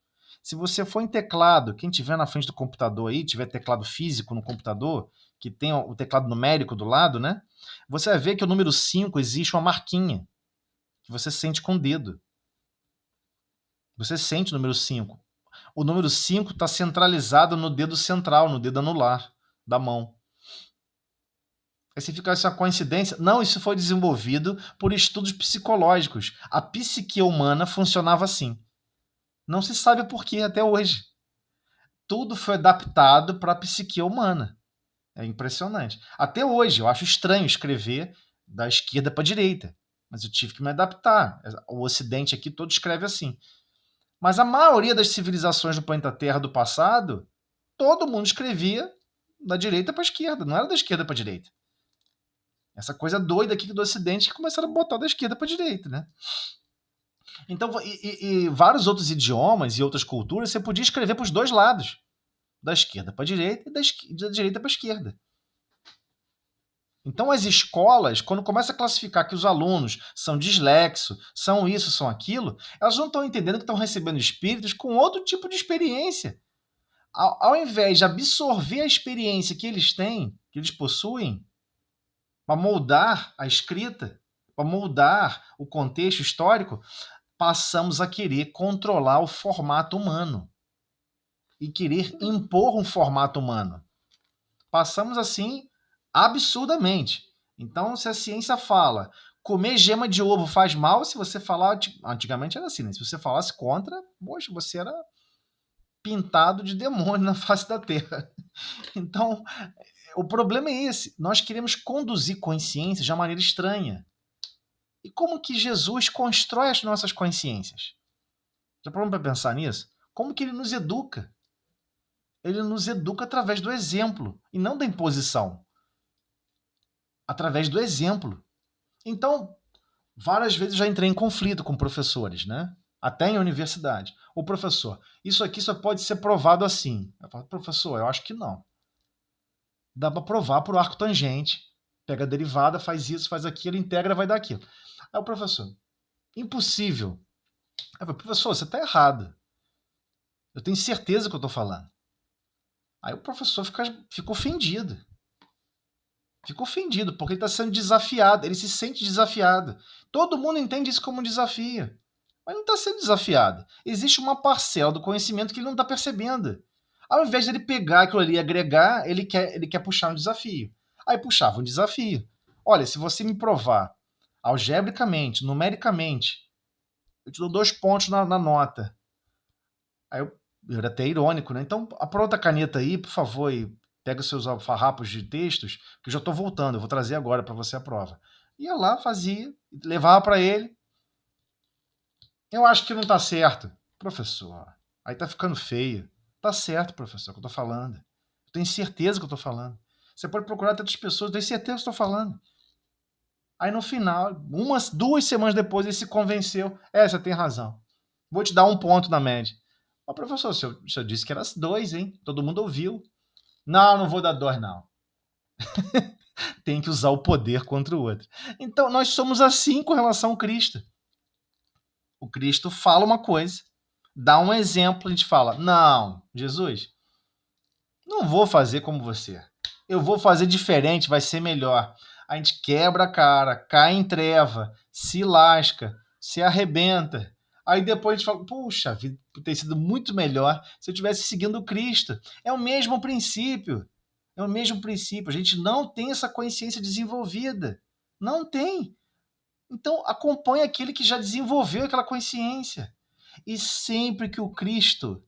Se você for em teclado, quem tiver na frente do computador aí, tiver teclado físico no computador, que tem o teclado numérico do lado, né? Você vai ver que o número 5 existe uma marquinha que você sente com o dedo. Você sente o número 5. O número 5 está centralizado no dedo central, no dedo anular da mão. Aí você fica essa coincidência. Não, isso foi desenvolvido por estudos psicológicos. A psique humana funcionava assim. Não se sabe por que até hoje. Tudo foi adaptado para a psique humana. É impressionante. Até hoje, eu acho estranho escrever da esquerda para a direita. Mas eu tive que me adaptar. O Ocidente aqui todo escreve assim. Mas a maioria das civilizações do planeta Terra do passado, todo mundo escrevia da direita para a esquerda, não era da esquerda para a direita. Essa coisa doida aqui do Ocidente que começaram a botar da esquerda para a direita, né? Então, e vários outros idiomas e outras culturas, você podia escrever para os dois lados, da esquerda para a direita e da direita para a esquerda. Então, as escolas, quando começa a classificar que os alunos são dislexos, são isso, são aquilo, elas não estão entendendo que estão recebendo espíritos com outro tipo de experiência. Ao invés de absorver a experiência que eles têm, que eles possuem, para moldar a escrita, para moldar o contexto histórico, passamos a querer controlar o formato humano e querer impor um formato humano. Passamos assim absurdamente. Então, se a ciência fala comer gema de ovo faz mal, se você falar, antigamente era assim, né? Se você falasse contra, poxa, você era pintado de demônio na face da Terra. Então, o problema é esse. Nós queremos conduzir consciências de uma maneira estranha. E como que Jesus constrói as nossas consciências? Já parou para pensar nisso? Como que ele nos educa? Ele nos educa através do exemplo e não da imposição. Através do exemplo. Então, várias vezes já entrei em conflito com professores, né? Até em universidade. O professor, isso aqui só pode ser provado assim. Eu falo, professor, eu acho que não. Dá para provar por arco tangente. Pega a derivada, faz isso, faz aquilo, integra, vai dar aquilo. Aí o professor, impossível. Aí eu falo, professor, você está errado. Eu tenho certeza que eu estou falando. Aí o professor fica ofendido. Fica ofendido, porque ele está sendo desafiado. Ele se sente desafiado. Todo mundo entende isso como um desafio. Mas não está sendo desafiado. Existe uma parcela do conhecimento que ele não está percebendo. Ao invés de ele pegar aquilo ali e agregar, ele quer puxar um desafio. Aí puxava um desafio. Olha, se você me provar algebricamente, numericamente, eu te dou 2 pontos na nota. Aí eu era até irônico, né? Então, apronta a caneta aí, por favor, e pega os seus farrapos de textos, que eu já estou voltando, eu vou trazer agora para você a prova. Ia lá, fazia, levava para ele. Eu acho que não está certo. Professor, aí está ficando feio. Tá certo, professor, que eu estou falando. Eu tenho certeza que eu estou falando. Você pode procurar tantas pessoas, eu tenho certeza que eu estou falando. Aí no final, 2 semanas depois, ele se convenceu. Você tem razão. Vou te dar 1 ponto na média. Ó, professor, o senhor disse que era 2, hein? Todo mundo ouviu. Não vou dar 2, não. Tem que usar o poder contra o outro. Então, nós somos assim com relação ao Cristo. O Cristo fala uma coisa, dá um exemplo, a gente fala, não, Jesus, não vou fazer como você. Eu vou fazer diferente, vai ser melhor. A gente quebra a cara, cai em treva, se lasca, se arrebenta. Aí depois a gente fala, puxa, a vida teria sido muito melhor se eu estivesse seguindo o Cristo. É o mesmo princípio. É o mesmo princípio. A gente não tem essa consciência desenvolvida. Não tem. Então acompanhe aquele que já desenvolveu aquela consciência. E sempre que o Cristo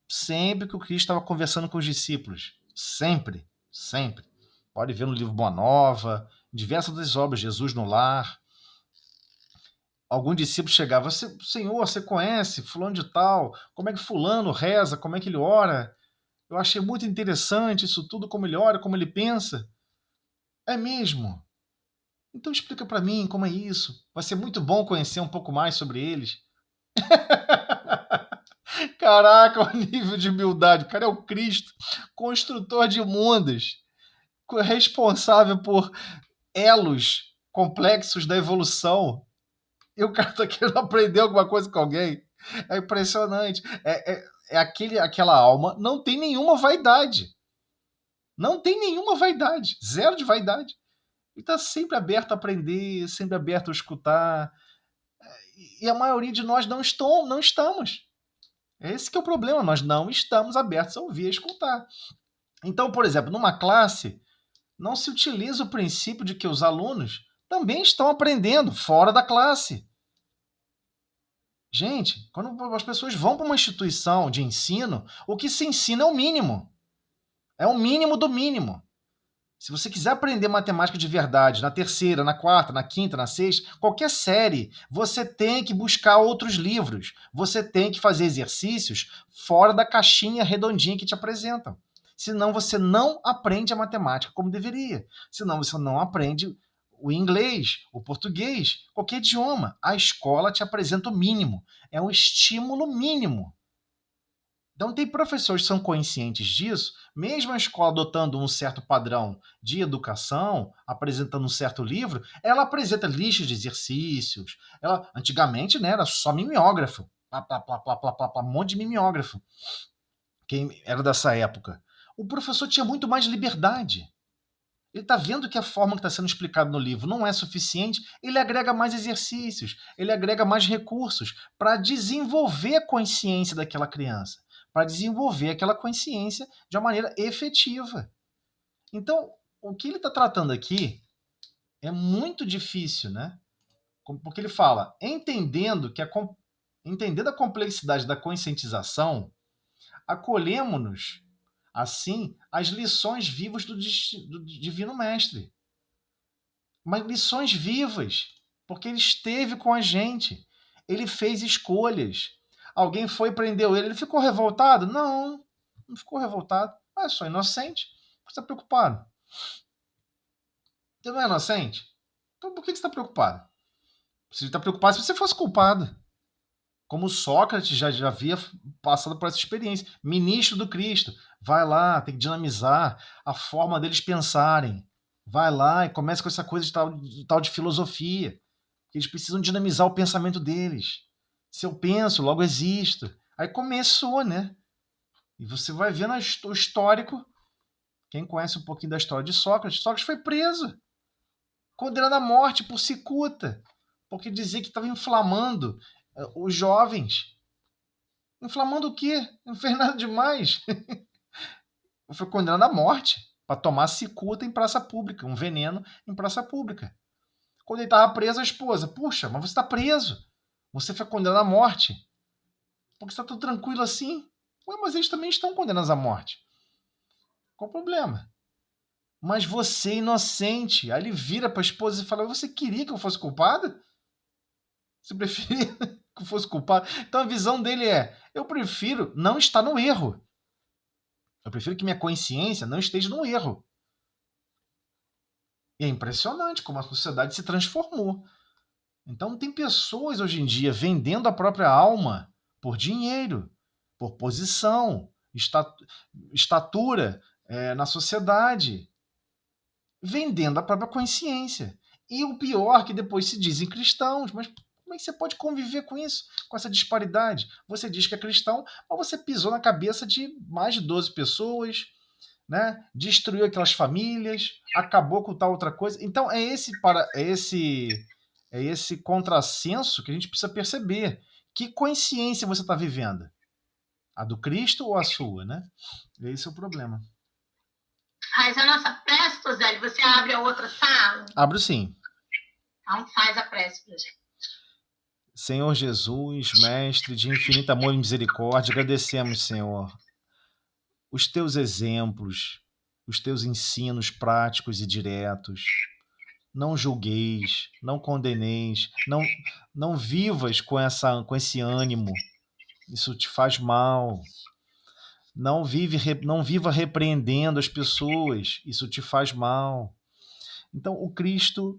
estava conversando com os discípulos, sempre, pode ver no livro Boa Nova, diversas das obras, Jesus no Lar, algum discípulo chegava, Senhor, você conhece fulano de tal? Como é que fulano reza? Como é que ele ora? Eu achei muito interessante isso tudo, como ele ora, como ele pensa. É mesmo? Então explica para mim como é isso. Vai ser muito bom conhecer um pouco mais sobre eles. Caraca, o nível de humildade. O cara é o Cristo, construtor de mundos, responsável por elos complexos da evolução. E o cara tá querendo aprender alguma coisa com alguém. É impressionante. Aquela alma não tem nenhuma vaidade. Não tem nenhuma vaidade. Zero de vaidade. Ele está sempre aberto a aprender, sempre aberto a escutar. E a maioria de nós não estamos. Esse que é o problema. Nós não estamos abertos a ouvir e a escutar. Então, por exemplo, numa classe, não se utiliza o princípio de que os alunos também estão aprendendo fora da classe. Gente, quando as pessoas vão para uma instituição de ensino, o que se ensina é o mínimo. É o mínimo do mínimo. Se você quiser aprender matemática de verdade, na terceira, na quarta, na quinta, na sexta, qualquer série, você tem que buscar outros livros. Você tem que fazer exercícios fora da caixinha redondinha que te apresentam. Senão você não aprende a matemática como deveria. Senão você não aprende o inglês, o português, qualquer idioma. A escola te apresenta o mínimo. É um estímulo mínimo. Então, tem professores que são conscientes disso, mesmo a escola adotando um certo padrão de educação, apresentando um certo livro, ela apresenta listas de exercícios. Antigamente, né, era só mimeógrafo. Um monte de mimeógrafo. Quem era dessa época. O professor tinha muito mais liberdade. Ele está vendo que a forma que está sendo explicada no livro não é suficiente, ele agrega mais exercícios, ele agrega mais recursos para desenvolver a consciência daquela criança, para desenvolver aquela consciência de uma maneira efetiva. Então, o que ele está tratando aqui é muito difícil, né? Porque ele fala, entendendo a complexidade da conscientização, acolhemos-nos, assim, às lições vivas do Divino Mestre. Mas lições vivas, porque ele esteve com a gente, ele fez escolhas. Alguém foi e prendeu ele ficou revoltado? Não, não ficou revoltado. É só inocente. Por que você está preocupado? Você não é inocente? Então por que você está preocupado? Você está preocupado se você fosse culpado. Como Sócrates já havia passado por essa experiência. Ministro do Cristo. Vai lá, tem que dinamizar a forma deles pensarem. Vai lá e começa com essa coisa de tal de filosofia. Eles precisam dinamizar o pensamento deles. Se eu penso, logo existo. Aí começou, né? E você vai vendo o histórico. Quem conhece um pouquinho da história de Sócrates, Sócrates foi preso, condenado à morte por cicuta, porque dizia que estava inflamando os jovens. Inflamando o quê? Não fez nada demais. Foi condenado à morte para tomar cicuta em praça pública, um veneno em praça pública. Quando ele estava preso, a esposa, puxa, mas você está preso. Você foi condenado à morte. Porque está tudo tranquilo assim. Ué, mas eles também estão condenados à morte. Qual o problema? Mas você é inocente. Aí ele vira para a esposa e fala, você queria que eu fosse culpado? Você preferia que eu fosse culpado? Então a visão dele é, eu prefiro não estar no erro. Eu prefiro que minha consciência não esteja no erro. E é impressionante como a sociedade se transformou. Então tem pessoas hoje em dia vendendo a própria alma por dinheiro, por posição, estatura na sociedade, vendendo a própria consciência. E o pior é que depois se dizem cristãos, mas como é que você pode conviver com isso, com essa disparidade? Você diz que é cristão, mas você pisou na cabeça de mais de 12 pessoas, né? Destruiu aquelas famílias, acabou com tal outra coisa. Então é esse contrassenso que a gente precisa perceber. Que consciência você está vivendo? A do Cristo ou a sua, né? Esse é o problema. Faz a nossa prece, Tosélio. Você abre a outra sala? Abro sim. Então faz a prece pra gente. Senhor Jesus, Mestre de infinito amor e misericórdia, agradecemos, Senhor, os teus exemplos, os teus ensinos práticos e diretos. não julgueis, não condeneis, não vivas com esse ânimo. Isso te faz mal. Não viva repreendendo as pessoas. Isso te faz mal. Então, o Cristo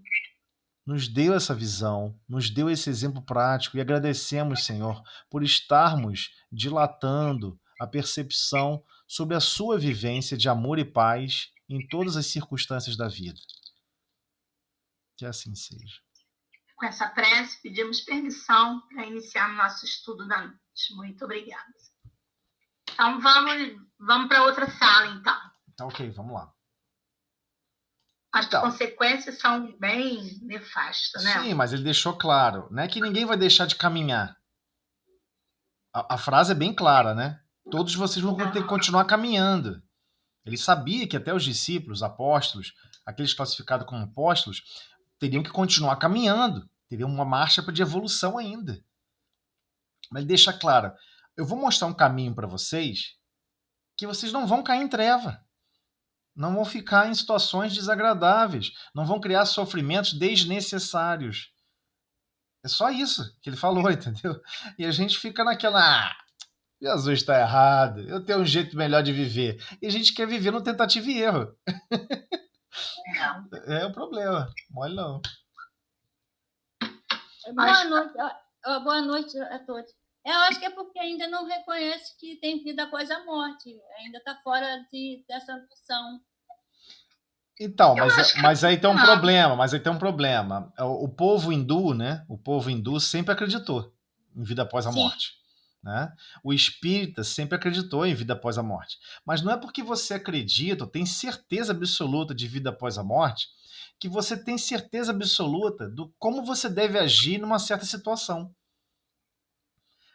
nos deu essa visão, nos deu esse exemplo prático e agradecemos, Senhor, por estarmos dilatando a percepção sobre a sua vivência de amor e paz em todas as circunstâncias da vida. Que assim seja. Com essa prece, pedimos permissão para iniciar o nosso estudo da noite. Muito obrigada. Então, vamos para outra sala, então. Tá ok, vamos lá. As consequências são bem nefastas, né? Sim, mas ele deixou claro, não é que ninguém vai deixar de caminhar. A frase é bem clara, né? Todos vocês vão ter que continuar caminhando. Ele sabia que até os discípulos, apóstolos, aqueles classificados como apóstolos, teriam que continuar caminhando. Teriam uma marcha de evolução ainda. Mas ele deixa claro, eu vou mostrar um caminho para vocês que vocês não vão cair em treva. Não vão ficar em situações desagradáveis. Não vão criar sofrimentos desnecessários. É só isso que ele falou, entendeu? E a gente fica naquela... Jesus está errado, eu tenho um jeito melhor de viver. E a gente quer viver no tentativa e erro. É o problema. Mole não. Boa noite a todos. Eu acho que é porque ainda não reconhece que tem vida após a morte. Ainda está fora dessa noção. Então, mas aí tem um problema. Mas aí tem um problema. O povo hindu, né? O povo hindu sempre acreditou em vida após a morte. Né? O espírita sempre acreditou em vida após a morte. Mas não é porque você acredita, ou tem certeza absoluta de vida após a morte, que você tem certeza absoluta do como você deve agir numa certa situação.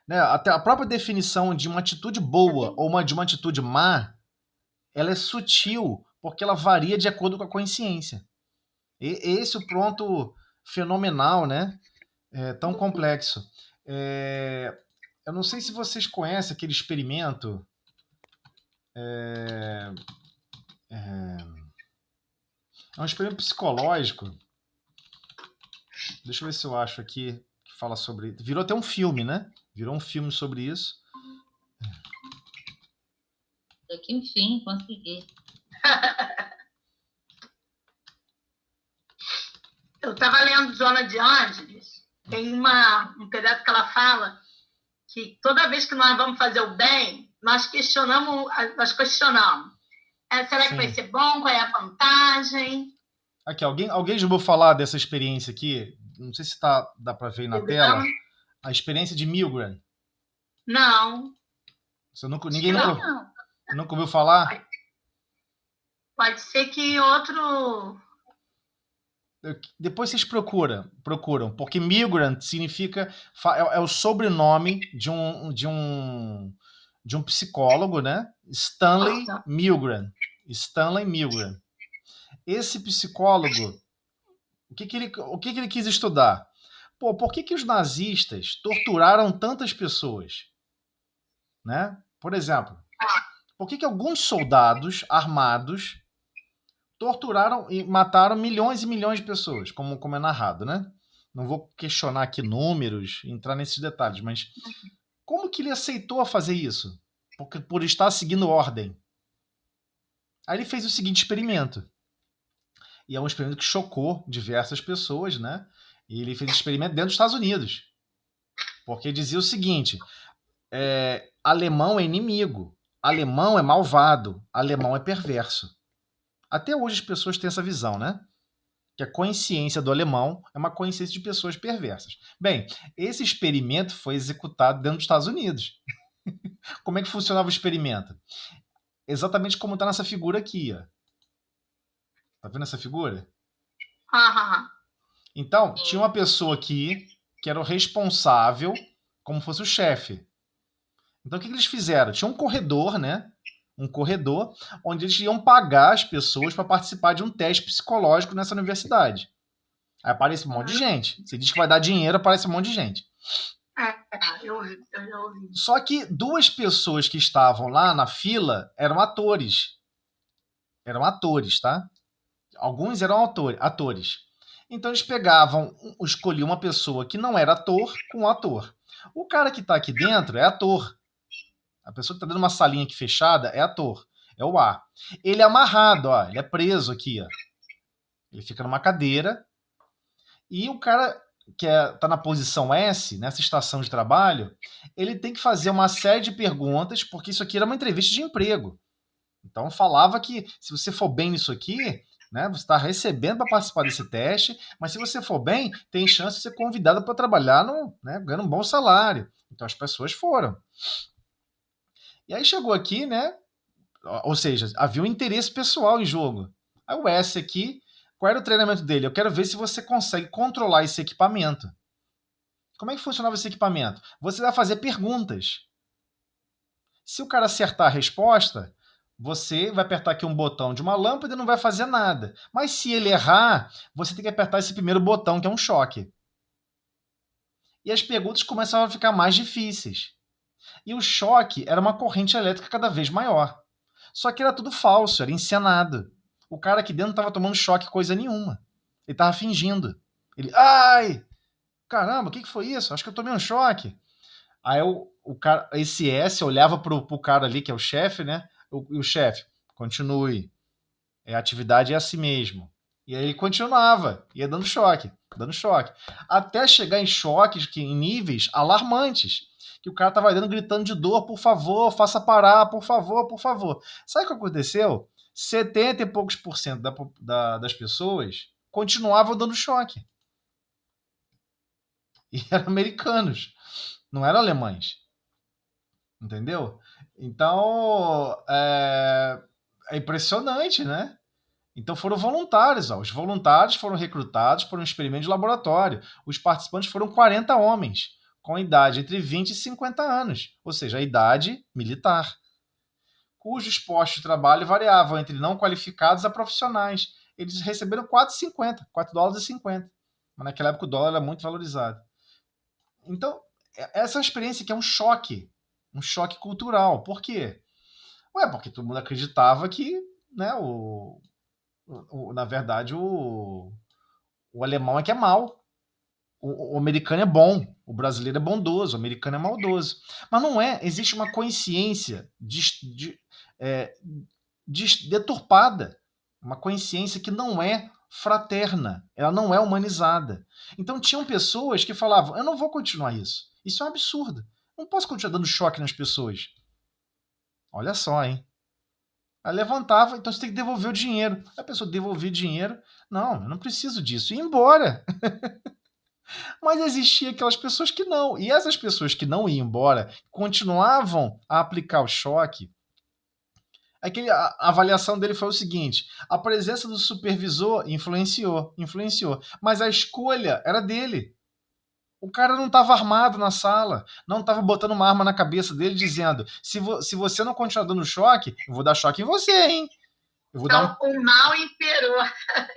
Né? Até a própria definição de uma atitude boa ou de uma atitude má, ela é sutil, porque ela varia de acordo com a consciência. Esse é o ponto fenomenal, né? Tão complexo. Eu não sei se vocês conhecem aquele experimento. É um experimento psicológico. Deixa eu ver se eu acho aqui que fala sobre. Virou até um filme, né? Virou um filme sobre isso. Até que enfim, consegui. Eu estava lendo Joana de Ângeles. Tem um pedaço que ela fala que toda vez que nós vamos fazer o bem, nós questionamos. Será que vai ser bom? Qual é a vantagem? Aqui, alguém já ouviu falar dessa experiência aqui? Não sei se dá para ver na tela. A experiência de Milgram. Não. Ninguém nunca ouviu falar? Pode ser que outro... Depois vocês procuram, porque Milgram significa... É o sobrenome de um psicólogo, né? Stanley Milgram. Esse psicólogo, o que ele quis estudar? Por que os nazistas torturaram tantas pessoas? Né? Por exemplo, por que alguns soldados armados torturaram e mataram milhões e milhões de pessoas, como é narrado, né? Não vou questionar aqui números, entrar nesses detalhes, mas como que ele aceitou fazer isso? Por estar seguindo ordem. Aí ele fez o seguinte experimento. E é um experimento que chocou diversas pessoas, né? E ele fez esse experimento dentro dos Estados Unidos. Porque dizia o seguinte: alemão é inimigo, alemão é malvado, alemão é perverso. Até hoje as pessoas têm essa visão, né? Que a consciência do alemão é uma consciência de pessoas perversas. Bem, esse experimento foi executado dentro dos Estados Unidos. Como é que funcionava o experimento? Exatamente como está nessa figura aqui, ó. Tá vendo essa figura? Então, tinha uma pessoa aqui que era o responsável, como fosse o chefe. Então, o que eles fizeram? Tinha um corredor, né? Um corredor onde eles iam pagar as pessoas para participar de um teste psicológico nessa universidade. Aí aparece um monte de gente. Você diz que vai dar dinheiro, aparece um monte de gente. Eu já ouvi. Só que duas pessoas que estavam lá na fila eram atores. Eram atores, tá? Alguns eram atores. Então eles pegavam, escolhiam uma pessoa que não era ator com um ator. O cara que está aqui dentro é ator. A pessoa que está dentro de uma salinha aqui fechada é ator. É o A. Ele é amarrado, ó, ele é preso aqui, ó. Ele fica numa cadeira e o cara que está na posição S, nessa estação de trabalho, ele tem que fazer uma série de perguntas, porque isso aqui era uma entrevista de emprego. Então falava que se você for bem nisso aqui, né, você está recebendo para participar desse teste, mas se você for bem, tem chance de ser convidado para trabalhar né, ganhando um bom salário. Então as pessoas foram. E aí chegou aqui, né? Ou seja, havia um interesse pessoal em jogo. Aí o S aqui, qual era o treinamento dele? Eu quero ver se você consegue controlar esse equipamento. Como é que funcionava esse equipamento? Você vai fazer perguntas. Se o cara acertar a resposta, você vai apertar aqui um botão de uma lâmpada e não vai fazer nada. Mas se ele errar, você tem que apertar esse primeiro botão, que é um choque. E as perguntas começavam a ficar mais difíceis. E o choque era uma corrente elétrica cada vez maior. Só que era tudo falso, era encenado. O cara aqui dentro não estava tomando choque coisa nenhuma. Ele estava fingindo. Ele, ai, caramba, o que foi isso? Acho que eu tomei um choque. Aí o cara, esse S olhava pro cara ali, que é o chefe, né? O chefe, continue. A atividade é assim mesmo. E aí ele continuava, ia dando choque. Até chegar em choques, em níveis alarmantes. Que o cara tava dando, gritando de dor, por favor, faça parar, por favor, por favor. Sabe o que aconteceu? 70 e poucos por cento das pessoas continuavam dando choque. E eram americanos, não eram alemães. Entendeu? Então, é impressionante, né? Então foram voluntários. Ó. Os voluntários foram recrutados por um experimento de laboratório. Os participantes foram 40 homens, com idade entre 20 e 50 anos, ou seja, a idade militar, cujos postos de trabalho variavam entre não qualificados a profissionais. Eles receberam $4,50. Mas naquela época o dólar era muito valorizado. Então, essa é uma experiência que é um choque cultural. Por quê? Porque todo mundo acreditava que, né, na verdade, o alemão é que é mau. O americano é bom, o brasileiro é bondoso, o americano é maldoso. Mas não é, existe uma consciência deturpada, uma consciência que não é fraterna, ela não é humanizada. Então tinham pessoas que falavam, eu não vou continuar isso. Isso é um absurdo. Não posso continuar dando choque nas pessoas. Olha só, hein? Aí levantava, então você tem que devolver o dinheiro. A pessoa devolvia o dinheiro. Não, eu não preciso disso. E ia embora. Mas existia aquelas pessoas que não. E essas pessoas que não iam embora, continuavam a aplicar o choque. A avaliação dele foi o seguinte: a presença do supervisor influenciou. Mas a escolha era dele. O cara não estava armado na sala, não estava botando uma arma na cabeça dele dizendo, se você não continuar dando choque, eu vou dar choque em você, hein? Então, o mal imperou,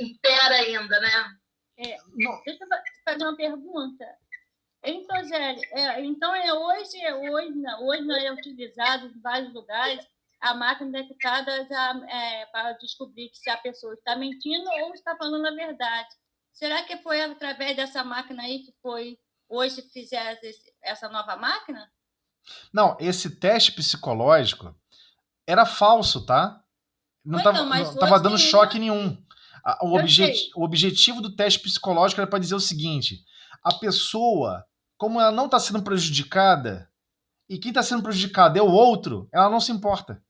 impera ainda, né? Deixa eu fazer uma pergunta. Então, Zélio, hoje não é utilizado em vários lugares a máquina detectada para descobrir se a pessoa está mentindo ou está falando a verdade. Será que foi através dessa máquina aí que hoje fizeram essa nova máquina? Não, esse teste psicológico era falso, tá? Não estava dando choque nenhum. O objetivo do teste psicológico era para dizer o seguinte: a pessoa, como ela não está sendo prejudicada, e quem está sendo prejudicado é o outro, ela não se importa.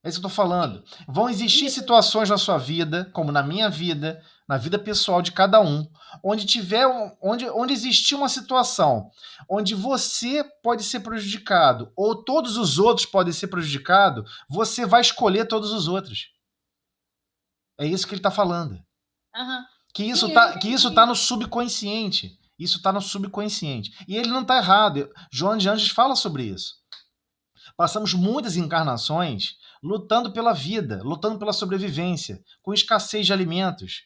É isso que eu estou falando. Vão existir situações na sua vida, como na minha vida, na vida pessoal de cada um, onde existir uma situação onde você pode ser prejudicado ou todos os outros podem ser prejudicados, você vai escolher todos os outros. É isso que ele está falando. Uhum. Que isso tá no subconsciente. Isso está no subconsciente. E ele não está errado. João de Anjos fala sobre isso. Passamos muitas encarnações lutando pela vida, lutando pela sobrevivência, com escassez de alimentos.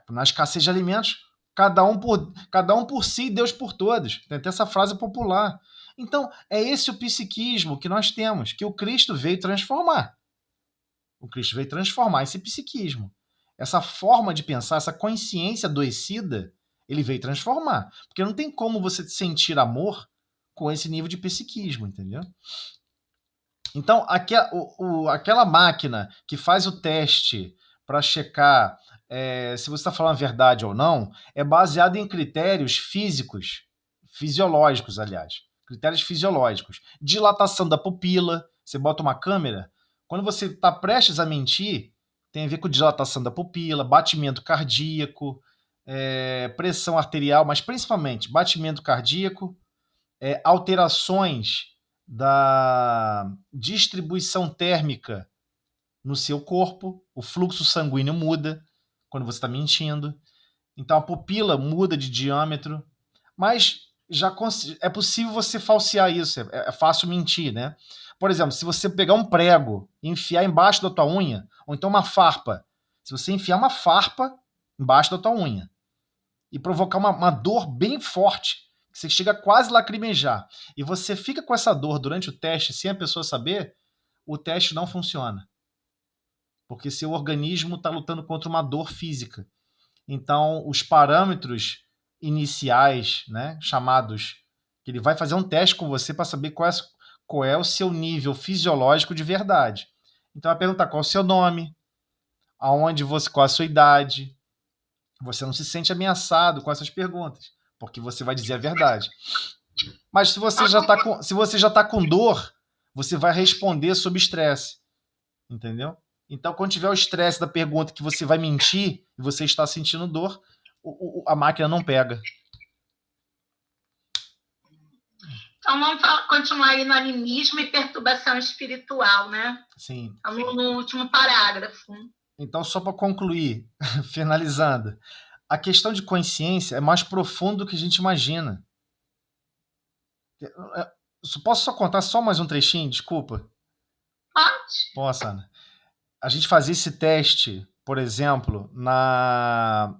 Na escassez de alimentos, cada um por si e Deus por todos. Tem até essa frase popular. Então, é esse o psiquismo que nós temos, que o Cristo veio transformar. O Cristo veio transformar esse psiquismo. essa forma de pensar, essa consciência adoecida, ele veio transformar. Porque não tem como você sentir amor com esse nível de psiquismo, entendeu? Então, aquela máquina que faz o teste para checar se você está falando a verdade ou não, é baseada em critérios físicos, fisiológicos, aliás. Critérios fisiológicos. Dilatação da pupila. Você bota uma câmera. Quando você está prestes a mentir, tem a ver com dilatação da pupila, batimento cardíaco, pressão arterial, mas principalmente batimento cardíaco, alterações da distribuição térmica no seu corpo, o fluxo sanguíneo muda quando você está mentindo. Então a pupila muda de diâmetro, mas já é possível você falsear isso, é fácil mentir, né? Por exemplo, se você pegar um prego e enfiar embaixo da tua unha, ou então uma farpa, se você enfiar uma farpa embaixo da tua unha e provocar uma dor bem forte, que você chega a quase lacrimejar, e você fica com essa dor durante o teste sem a pessoa saber, o teste não funciona. Porque seu organismo está lutando contra uma dor física. Então, os parâmetros iniciais, né, chamados, que ele vai fazer um teste com você para saber qual é o seu nível fisiológico de verdade. Então, vai perguntar qual é o seu nome, qual é a sua idade. Você não se sente ameaçado com essas perguntas, porque você vai dizer a verdade. Mas se você já está com dor, você vai responder sob estresse. Entendeu? Então, quando tiver o estresse da pergunta que você vai mentir e você está sentindo dor, a máquina não pega. Então, vamos continuar aí no animismo e perturbação espiritual, né? Sim. No último parágrafo. Então, só para concluir, finalizando, a questão de consciência é mais profunda do que a gente imagina. Posso só contar só mais um trechinho? Desculpa. Pode. Posso, Ana. A gente fazia esse teste, por exemplo, há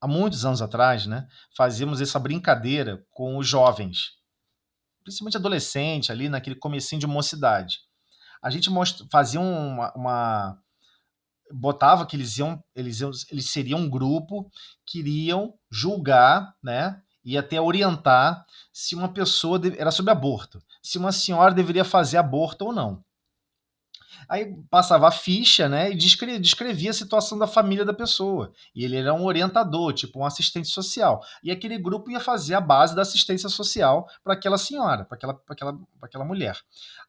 muitos anos atrás, né? Fazíamos essa brincadeira com os jovens, principalmente adolescente, ali naquele comecinho de mocidade. A gente fazia botava que eles seriam um grupo que iriam julgar, né? E até orientar se uma pessoa era sobre aborto, se uma senhora deveria fazer aborto ou não. Aí passava a ficha, né, e descrevia a situação da família da pessoa. E ele era um orientador, tipo um assistente social. E aquele grupo ia fazer a base da assistência social para aquela senhora, para aquela mulher.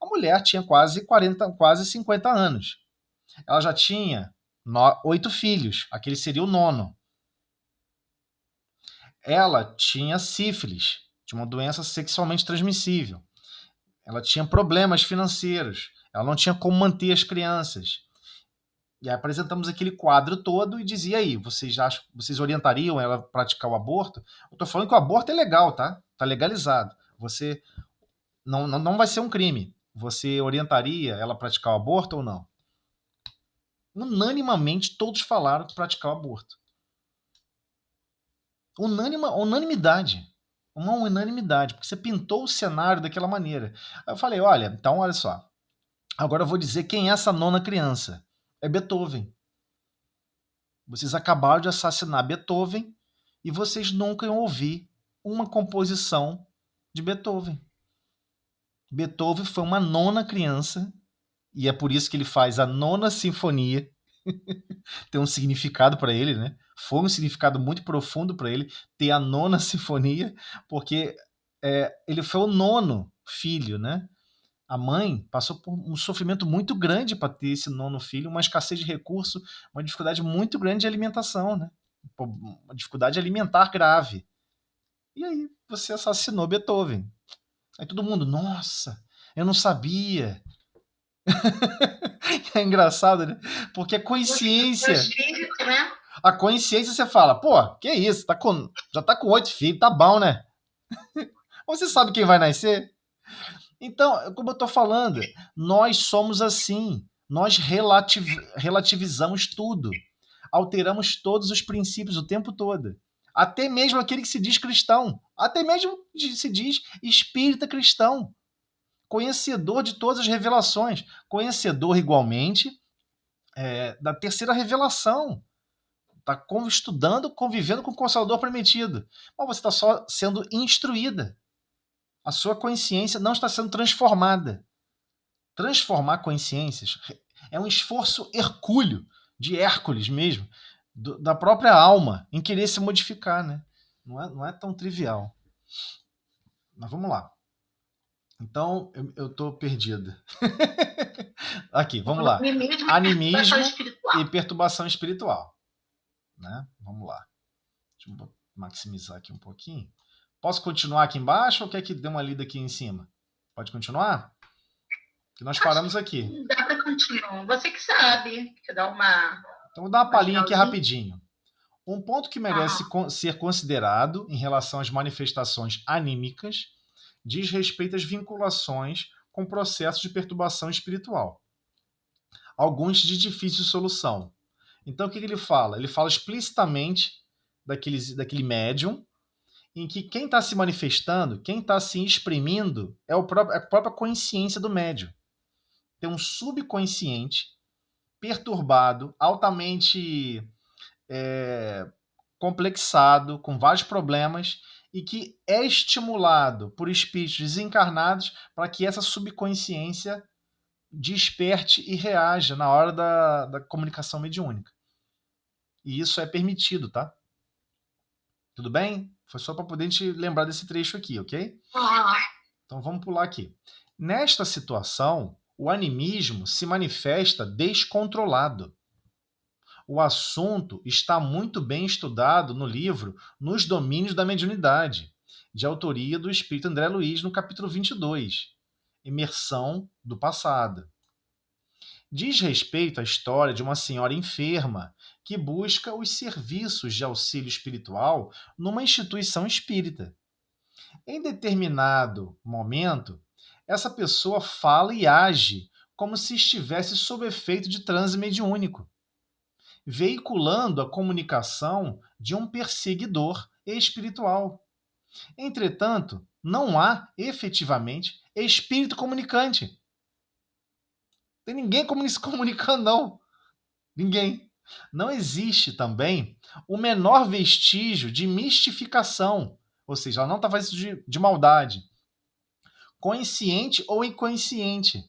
A mulher tinha quase 50 anos. Ela já tinha 8 filhos, aquele seria o 9º. Ela tinha sífilis, tinha uma doença sexualmente transmissível. Ela tinha problemas financeiros. Ela não tinha como manter as crianças. E aí apresentamos aquele quadro todo e dizia aí, vocês orientariam ela a praticar o aborto? Eu tô falando que o aborto é legal, tá? Tá legalizado. Você não vai ser um crime. Você orientaria ela a praticar o aborto ou não? Unanimamente todos falaram que praticar o aborto. Unanimidade. Uma unanimidade, porque você pintou o cenário daquela maneira. Aí eu falei, olha só. Agora eu vou dizer quem é essa 9ª criança. É Beethoven. Vocês acabaram de assassinar Beethoven e vocês nunca iam ouvir uma composição de Beethoven. Beethoven foi uma 9ª criança e é por isso que ele faz a 9ª sinfonia. Tem um significado para ele, né? Foi um significado muito profundo para ele ter a 9ª sinfonia, porque ele foi o 9º filho, né? A mãe passou por um sofrimento muito grande para ter esse 9º filho, uma escassez de recurso, uma dificuldade muito grande de alimentação, né? Uma dificuldade alimentar grave. E aí você assassinou Beethoven. Aí todo mundo, nossa, eu não sabia. É engraçado, né? Porque a consciência... A consciência você fala, pô, que isso? Já tá com 8 filhos, tá bom, né? Você sabe quem vai nascer? Então, como eu tô falando, nós somos assim. Nós relativizamos tudo. Alteramos todos os princípios o tempo todo. Até mesmo aquele que se diz cristão. Até mesmo se diz espírita cristão. Conhecedor de todas as revelações. Conhecedor, igualmente, da terceira revelação. está estudando, convivendo com o Consolador prometido. Mas você está só sendo instruída. A sua consciência não está sendo transformada. Transformar consciências é um esforço hercúleo, de Hércules mesmo, da própria alma, em querer se modificar, né? Não é tão trivial. Mas vamos lá. Então, eu estou perdida. Aqui, vamos lá. Animismo e perturbação espiritual. Né? Vamos lá. Deixa eu maximizar aqui um pouquinho. Posso continuar aqui embaixo ou quer que dê uma lida aqui em cima? Pode continuar? Que nós paramos aqui. Dá para continuar. Você que sabe. Quer dar uma... Então, vou dar uma palhinha aqui rapidinho. Um ponto que merece ser considerado em relação às manifestações anímicas diz respeito às vinculações com processos de perturbação espiritual. Alguns de difícil solução. Então, o que ele fala? Ele fala explicitamente daquele médium em que quem está se manifestando, quem está se exprimindo, é a própria consciência do médium. Tem um subconsciente perturbado, altamente complexado, com vários problemas, e que é estimulado por espíritos desencarnados para que essa subconsciência desperte e reaja na hora da comunicação mediúnica. E isso é permitido, tá? Tudo bem? Foi só para poder te lembrar desse trecho aqui, ok? Então vamos pular aqui. Nesta situação, o animismo se manifesta descontrolado. O assunto está muito bem estudado no livro Nos Domínios da Mediunidade, de autoria do espírito André Luiz, no capítulo 22, Imersão do Passado. Diz respeito à história de uma senhora enferma que busca os serviços de auxílio espiritual numa instituição espírita. Em determinado momento, essa pessoa fala e age como se estivesse sob efeito de transe mediúnico, veiculando a comunicação de um perseguidor espiritual. Entretanto, não há, efetivamente, espírito comunicante. Tem ninguém se comunicando, não. Ninguém. Não existe também o menor vestígio de mistificação, ou seja, ela não está fazendo isso de maldade, consciente ou inconsciente.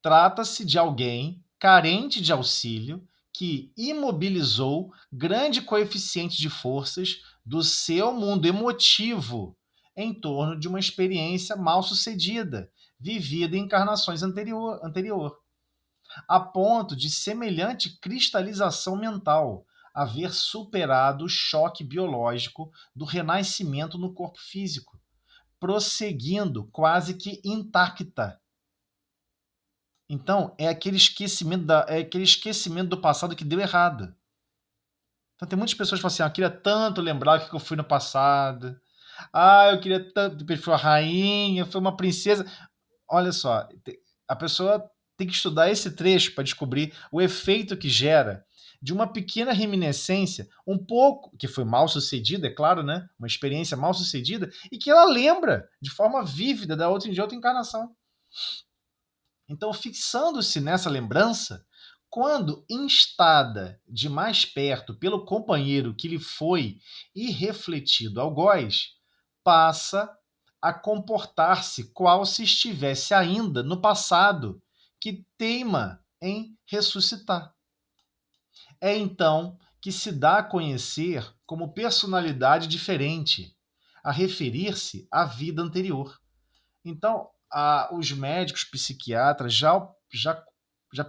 Trata-se de alguém carente de auxílio que imobilizou grande coeficiente de forças do seu mundo emotivo em torno de uma experiência mal sucedida, vivida em encarnações anterior, a ponto de semelhante cristalização mental haver superado o choque biológico do renascimento no corpo físico, prosseguindo quase que intacta. Então, é aquele esquecimento do passado que deu errado. Então, tem muitas pessoas que falam assim, eu queria tanto lembrar o que eu fui no passado. Eu queria tanto, foi uma rainha, foi uma princesa. Olha só, a pessoa tem que estudar esse trecho para descobrir o efeito que gera de uma pequena reminiscência, um pouco, que foi mal sucedida, é claro, né? Uma experiência mal sucedida, e que ela lembra de forma vívida de outra encarnação. Então, fixando-se nessa lembrança, quando instada de mais perto pelo companheiro que lhe foi irrefletido algoz, passa a comportar-se qual se estivesse ainda no passado, que teima em ressuscitar. É então que se dá a conhecer como personalidade diferente, a referir-se à vida anterior. Então, os médicos psiquiatras já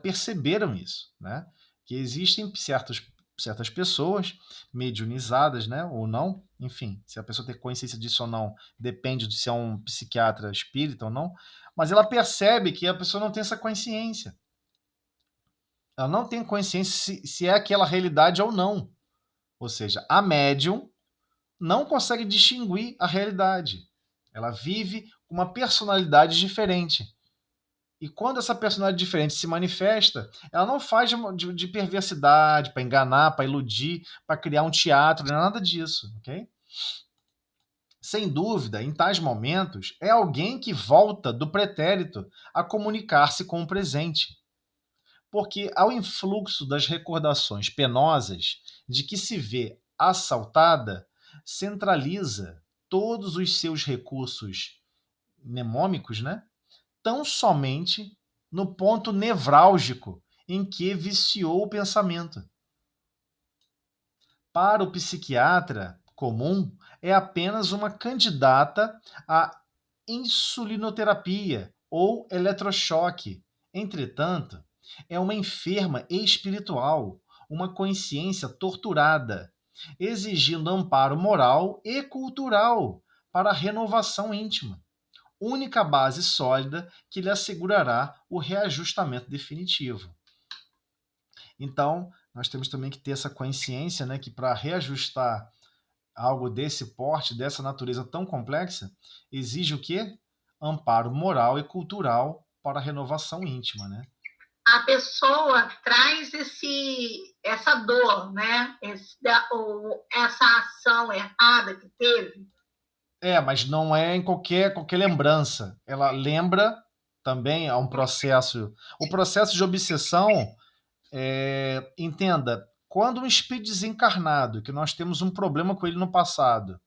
perceberam isso, né? Que existem certas pessoas mediunizadas, né? Ou não, enfim, se a pessoa tem consciência disso ou não, depende de se é um psiquiatra espírita ou não, mas ela percebe que a pessoa não tem essa consciência. Ela não tem consciência se é aquela realidade ou não. Ou seja, a médium não consegue distinguir a realidade. Ela vive uma personalidade diferente. E quando essa personalidade diferente se manifesta, ela não faz de perversidade, para enganar, para iludir, para criar um teatro, não é nada disso, ok? Sem dúvida, em tais momentos, é alguém que volta do pretérito a comunicar-se com o presente. porque ao influxo das recordações penosas de que se vê assaltada, centraliza todos os seus recursos mnemônicos, né? Tão somente no ponto nevrálgico em que viciou o pensamento. Para o psiquiatra comum, é apenas uma candidata à insulinoterapia ou eletrochoque. Entretanto, é uma enferma espiritual, uma consciência torturada, exigindo amparo moral e cultural para a renovação íntima, única base sólida que lhe assegurará o reajustamento definitivo. Então, nós temos também que ter essa consciência, né, que para reajustar algo desse porte, dessa natureza tão complexa, exige o quê? Amparo moral e cultural para a renovação íntima, né? A pessoa traz essa dor, né? Essa ação errada que teve. Mas não é em qualquer lembrança. Ela lembra também a um processo. O processo de obsessão, entenda, quando um espírito desencarnado, que nós temos um problema com ele no passado,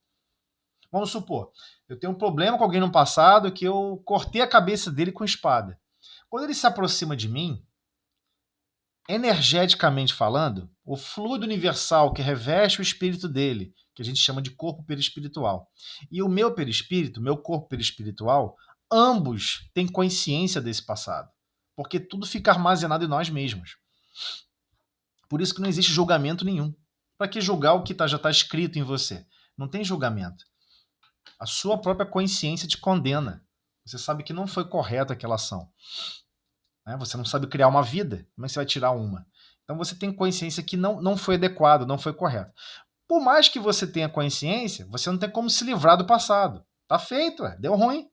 vamos supor, eu tenho um problema com alguém no passado que eu cortei a cabeça dele com espada. Quando ele se aproxima de mim, energeticamente falando, o fluido universal que reveste o espírito dele, que a gente chama de corpo perispiritual, e o meu perispírito, meu corpo perispiritual, ambos têm consciência desse passado, porque tudo fica armazenado em nós mesmos. Por isso que não existe julgamento nenhum. Para que julgar o que já está escrito em você? Não tem julgamento. A sua própria consciência te condena. Você sabe que não foi correta aquela ação. Você não sabe criar uma vida. Como é que você vai tirar uma? Então você tem consciência que não foi adequado, não foi correto. Por mais que você tenha consciência, você não tem como se livrar do passado. Tá feito, deu ruim.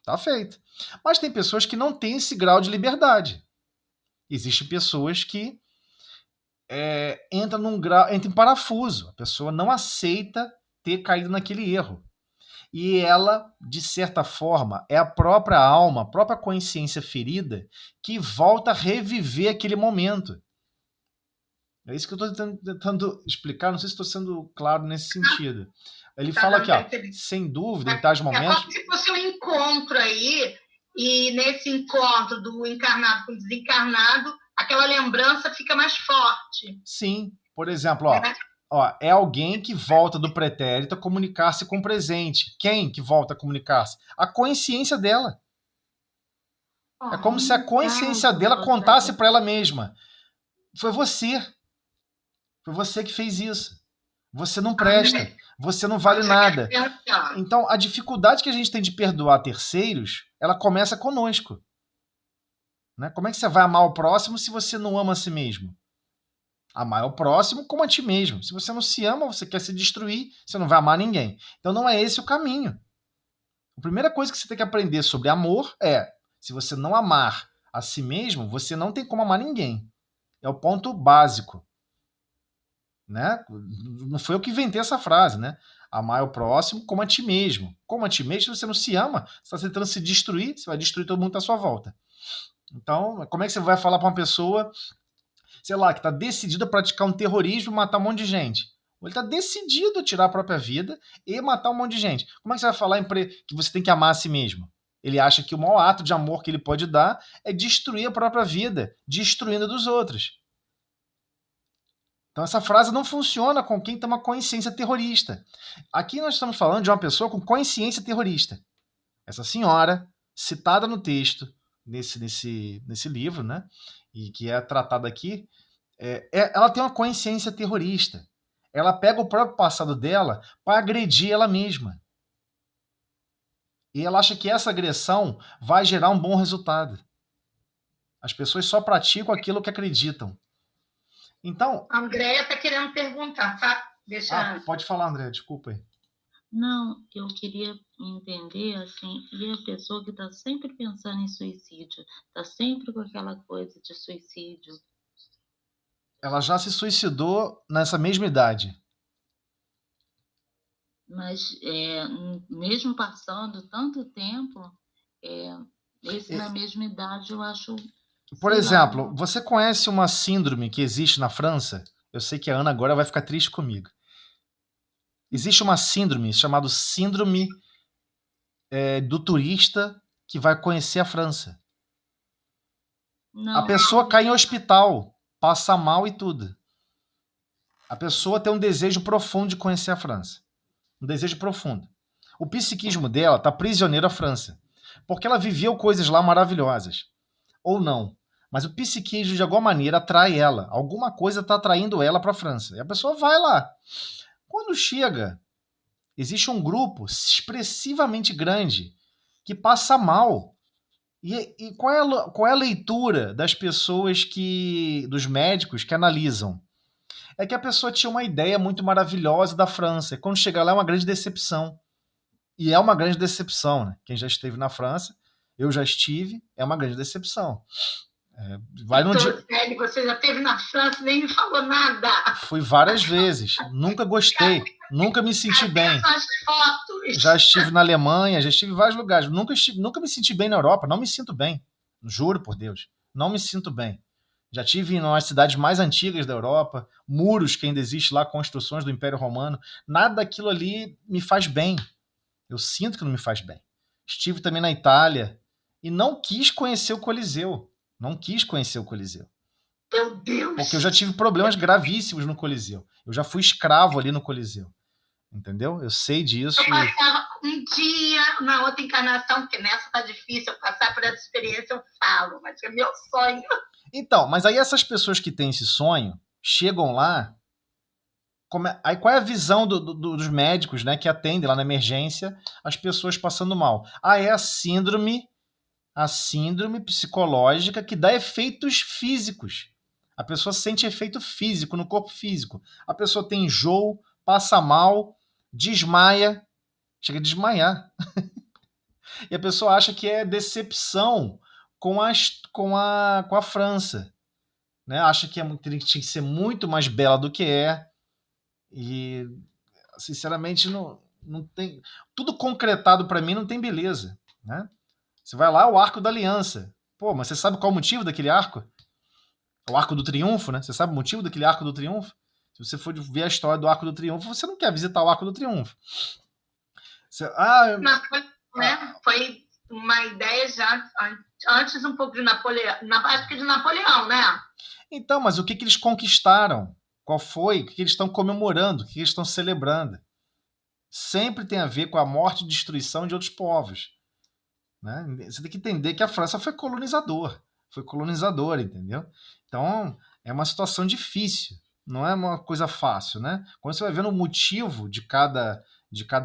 Tá feito. Mas tem pessoas que não têm esse grau de liberdade. Existem pessoas que entram em parafuso. A pessoa não aceita ter caído naquele erro. E ela, de certa forma, é a própria alma, a própria consciência ferida que volta a reviver aquele momento. É isso que eu estou tentando explicar, não sei se estou sendo claro nesse sentido. Ele fala aqui, sem dúvida, em tais momentos... É como se fosse um encontro aí, e nesse encontro do encarnado com o desencarnado, aquela lembrança fica mais forte. Sim, por exemplo, é alguém que volta do pretérito a comunicar-se com o presente. Quem que volta a comunicar-se? A consciência dela. É como se a consciência dela contasse para ela mesma. Foi você. Foi você que fez isso. Você não presta. Você não vale nada. Então, a dificuldade que a gente tem de perdoar terceiros, ela começa conosco. Né? Como é que você vai amar o próximo se você não ama a si mesmo? Amar o próximo como a ti mesmo. Se você não se ama, você quer se destruir, você não vai amar ninguém. Então não é esse o caminho. A primeira coisa que você tem que aprender sobre amor é, se você não amar a si mesmo, você não tem como amar ninguém. É o ponto básico. Né? Não foi eu que inventei essa frase, né? Amar o próximo como a ti mesmo. Como a ti mesmo, se você não se ama, você está tentando se destruir, você vai destruir todo mundo à sua volta. Então, como é que você vai falar para uma pessoa, sei lá, que está decidido a praticar um terrorismo e matar um monte de gente? Ou ele está decidido a tirar a própria vida e matar um monte de gente. Como é que você vai falar que você tem que amar a si mesmo? Ele acha que o maior ato de amor que ele pode dar é destruir a própria vida, destruindo a dos outros. Então essa frase não funciona com quem tem uma consciência terrorista. Aqui nós estamos falando de uma pessoa com consciência terrorista. Essa senhora, citada no texto, nesse livro, né, e que é tratada aqui, ela tem uma consciência terrorista. Ela pega o próprio passado dela para agredir ela mesma. E ela acha que essa agressão vai gerar um bom resultado. As pessoas só praticam aquilo que acreditam. Então... A Andréia está querendo perguntar, tá? Pode falar, Andréia, desculpa aí. Não, eu queria entender, assim, e a pessoa que está sempre pensando em suicídio, está sempre com aquela coisa de suicídio. Ela já se suicidou nessa mesma idade. Mas, mesmo passando tanto tempo, na mesma idade, eu acho Por Sei lá. exemplo, você conhece uma síndrome que existe na França? Eu sei que a Ana agora vai ficar triste comigo. Existe uma síndrome chamada síndrome do turista que vai conhecer a França. A Não, pessoa cai em hospital, passa mal e tudo. A pessoa tem um desejo profundo de conhecer a França. Um desejo profundo. O psiquismo dela está prisioneiro à França. Porque ela viveu coisas lá maravilhosas. Ou não. Mas o psiquismo, de alguma maneira, atrai ela. Alguma coisa está atraindo ela para a França. E a pessoa vai lá. Quando chega, existe um grupo expressivamente grande que passa mal. E qual é a leitura das pessoas dos médicos que analisam? É que a pessoa tinha uma ideia muito maravilhosa da França. E quando chega lá é uma grande decepção. E é uma grande decepção, né? Quem já esteve na França, eu já estive, é uma grande decepção. Vai num dia... Sério, você já esteve na França e nem me falou nada. Fui várias vezes, nunca gostei, nunca me senti bem. As fotos. Já estive na Alemanha, já estive em vários lugares, nunca me senti bem na Europa, não me sinto bem, juro por Deus, não me sinto bem. Já estive em umas cidades mais antigas da Europa, muros que ainda existem lá, construções do Império Romano, nada daquilo ali me faz bem. Eu sinto que não me faz bem. Estive também na Itália e não quis conhecer o Coliseu. Não quis conhecer o Coliseu. Meu Deus! Porque eu já tive problemas gravíssimos no Coliseu. Eu já fui escravo ali no Coliseu. Entendeu? Eu sei disso. Eu passava um dia na outra encarnação, porque nessa tá difícil eu passar por essa experiência, eu falo, mas é meu sonho. Então, mas aí essas pessoas que têm esse sonho chegam lá. Aí qual é a visão dos médicos, né, que atendem lá na emergência as pessoas passando mal? É a síndrome psicológica que dá efeitos físicos. A pessoa sente efeito físico no corpo físico. A pessoa tem enjoo, passa mal, desmaia, chega a desmaiar. E a pessoa acha que é decepção com a França. Né? Acha que tinha que ser muito mais bela do que é. E, sinceramente, não tem. Tudo concretado para mim não tem beleza. Né? Você vai lá, o Arco da Aliança. Pô, mas você sabe qual é o motivo daquele arco? O Arco do Triunfo, né? Você sabe o motivo daquele Arco do Triunfo? Se você for ver a história do Arco do Triunfo, você não quer visitar o Arco do Triunfo. Mas foi uma ideia já antes um pouco de Napoleão, na época de Napoleão, né? Então, mas o que eles conquistaram? Qual foi? O que eles estão comemorando? O que eles estão celebrando? Sempre tem a ver com a morte e destruição de outros povos. Né? Você tem que entender que a França foi colonizadora, entendeu? Então, é uma situação difícil, não é uma coisa fácil, né? Quando você vai vendo o motivo de cada